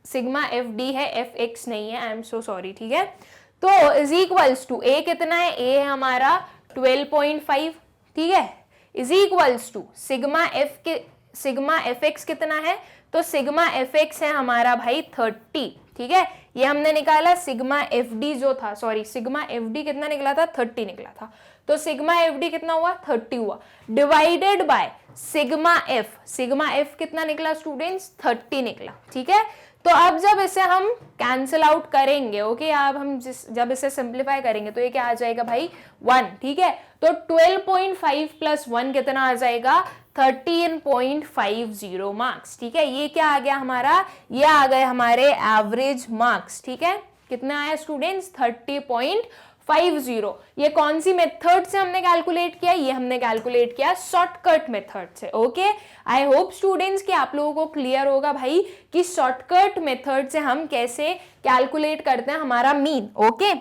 सिग्मा एफ डी है, एफ एक्स नहीं है, आई एम सो सॉरी, ठीक है। तो इज इक्वल्स टू a कितना है, a है हमारा 12.5, ठीक है, is equals to sigma F X कितना है, तो सिग्मा एफ एक्स है हमारा भाई 30, ठीक है। ये हमने निकाला सिग्मा एफ डी जो था, सॉरी सिग्मा एफ डी कितना निकला था, 30 निकला था। तो सिग्मा एफ डी कितना हुआ, 30 हुआ, डिवाइडेड बाय सिग्मा एफ कितना निकला स्टूडेंट्स, 30 निकला, ठीक है। तो अब जब इसे हम कैंसिल आउट करेंगे, ओके, अब हम जब इसे सिंप्लीफाई करेंगे तो ये क्या आ जाएगा भाई, 1, ठीक है। तो 12.5 + 1 कितना आ जाएगा, 13.50 मार्क्स, ठीक है। ये क्या आ गया हमारा, ये आ गए हमारे एवरेज मार्क्स, ठीक है। कितना आया स्टूडेंट्स, 30.50। ये कौन सी मेथड से हमने कैलकुलेट किया, ये हमने कैलकुलेट किया शॉर्टकट मेथड से, ओके। आई होप स्टूडेंट्स कि आप लोगों को क्लियर होगा भाई कि शॉर्टकट मेथड से हम कैसे कैलकुलेट करते हैं हमारा मीन, ओके।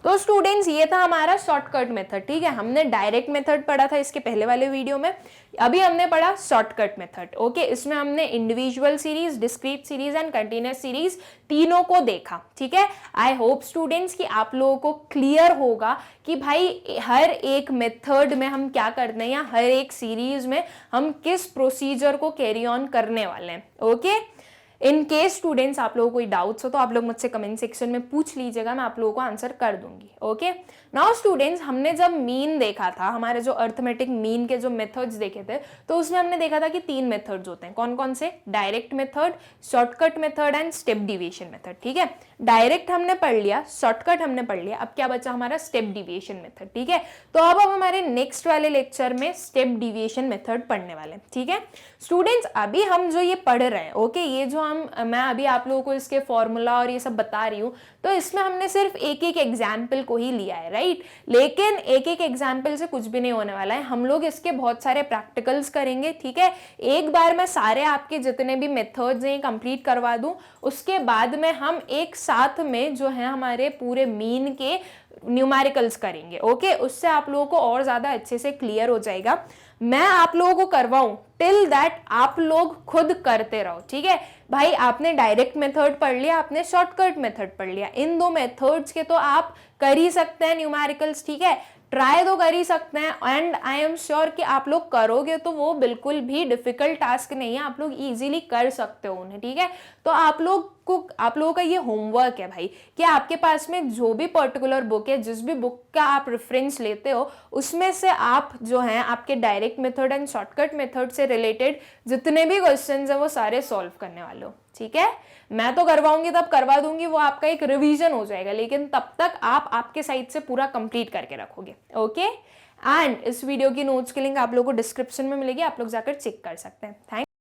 तो स्टूडेंट्स ये था हमारा शॉर्टकट मेथड, ठीक है। हमने डायरेक्ट मेथड पढ़ा था इसके पहले वाले वीडियो में, अभी हमने पढ़ा शॉर्टकट मेथड, ओके। इसमें हमने individual series, discrete series and continuous series तीनों को देखा, ठीक है। आई होप स्टूडेंट्स कि आप लोगों को क्लियर होगा कि भाई हर एक मेथड में हम क्या करते हैं या हर एक सीरीज में हम किस प्रोसीजर को कैरी ऑन करने वाले हैं, ओके। इन केस स्टूडेंट्स आप लोगों को कोई डाउट्स हो तो आप लोग मुझसे कमेंट सेक्शन में पूछ लीजिएगा, मैं आप लोगों को आंसर कर दूंगी। ओके, नाउ स्टूडेंट्स, हमने जब मीन देखा था, हमारे जो अर्थमेटिक मीन के जो मेथड्स देखे थे, तो उसमें हमने देखा था कि 3 मेथड्स होते हैं। कौन कौन से? Direct method, shortcut method and step deviation method. ठीक है, डायरेक्ट हमने पढ़ लिया, शॉर्टकट हमने पढ़ लिया, अब क्या बचा हमारा? Step deviation method. ठीक है, तो अब हम हमारे नेक्स्ट वाले लेक्चर में स्टेप डिविएशन मेथड पढ़ने वाले हैं। ठीक है स्टूडेंट्स, अभी हम जो ये पढ़ रहे हैं, ओके, ये जो मैं अभी आप लोगों को इसके फॉर्मूला और ये सब बता रही हूँ, तो इसमें हमने सिर्फ एक एक एग्जाम्पल को ही लिया है, राइट। लेकिन एक एक एग्जाम्पल से कुछ भी नहीं होने वाला है, हम लोग इसके बहुत सारे प्रैक्टिकल्स करेंगे। ठीक है, एक बार मैं सारे आपके जितने भी मेथड्स हैं कंप्लीट करवा दूं, उसके बाद में हम एक साथ में जो है हमारे पूरे मीन के न्यूमेरिकल्स करेंगे। ओके, उससे आप लोगों को और ज्यादा अच्छे से क्लियर हो जाएगा। मैं आप लोगों को करवाऊं, टिल दैट आप लोग खुद करते रहो। ठीक है भाई, आपने डायरेक्ट मेथड पढ़ लिया, आपने शॉर्टकट मेथड पढ़ लिया, इन 2 मेथड्स के तो आप कर ही सकते हैं न्यूमेरिकल्स। ठीक है, ट्राई तो कर ही सकते हैं, एंड आई एम श्योर कि आप लोग करोगे तो वो बिल्कुल भी डिफिकल्ट टास्क नहीं है, आप लोग इजीली कर सकते हो उन्हें। ठीक है, तो आप लोगों का ये होमवर्क है भाई कि आपके पास में जो भी पर्टिकुलर बुक है, जिस भी बुक का आप रेफरेंस लेते हो, उसमें से आप जो है आपके direct method and shortcut method से रिलेटेड जितने भी क्वेश्चंस हैं वो सारे सॉल्व करने वाले हो। ठीक है, मैं तो करवाऊंगी, तब करवा दूंगी, वो आपका एक रिवीजन हो जाएगा, लेकिन तब तक आप आपके साइड से पूरा कंप्लीट करके रखोगे। ओके, एंड इस वीडियो की नोट्स की लिंक आप लोगों को डिस्क्रिप्शन में मिलेगी, आप लोग जाकर चेक कर सकते हैं। थैंक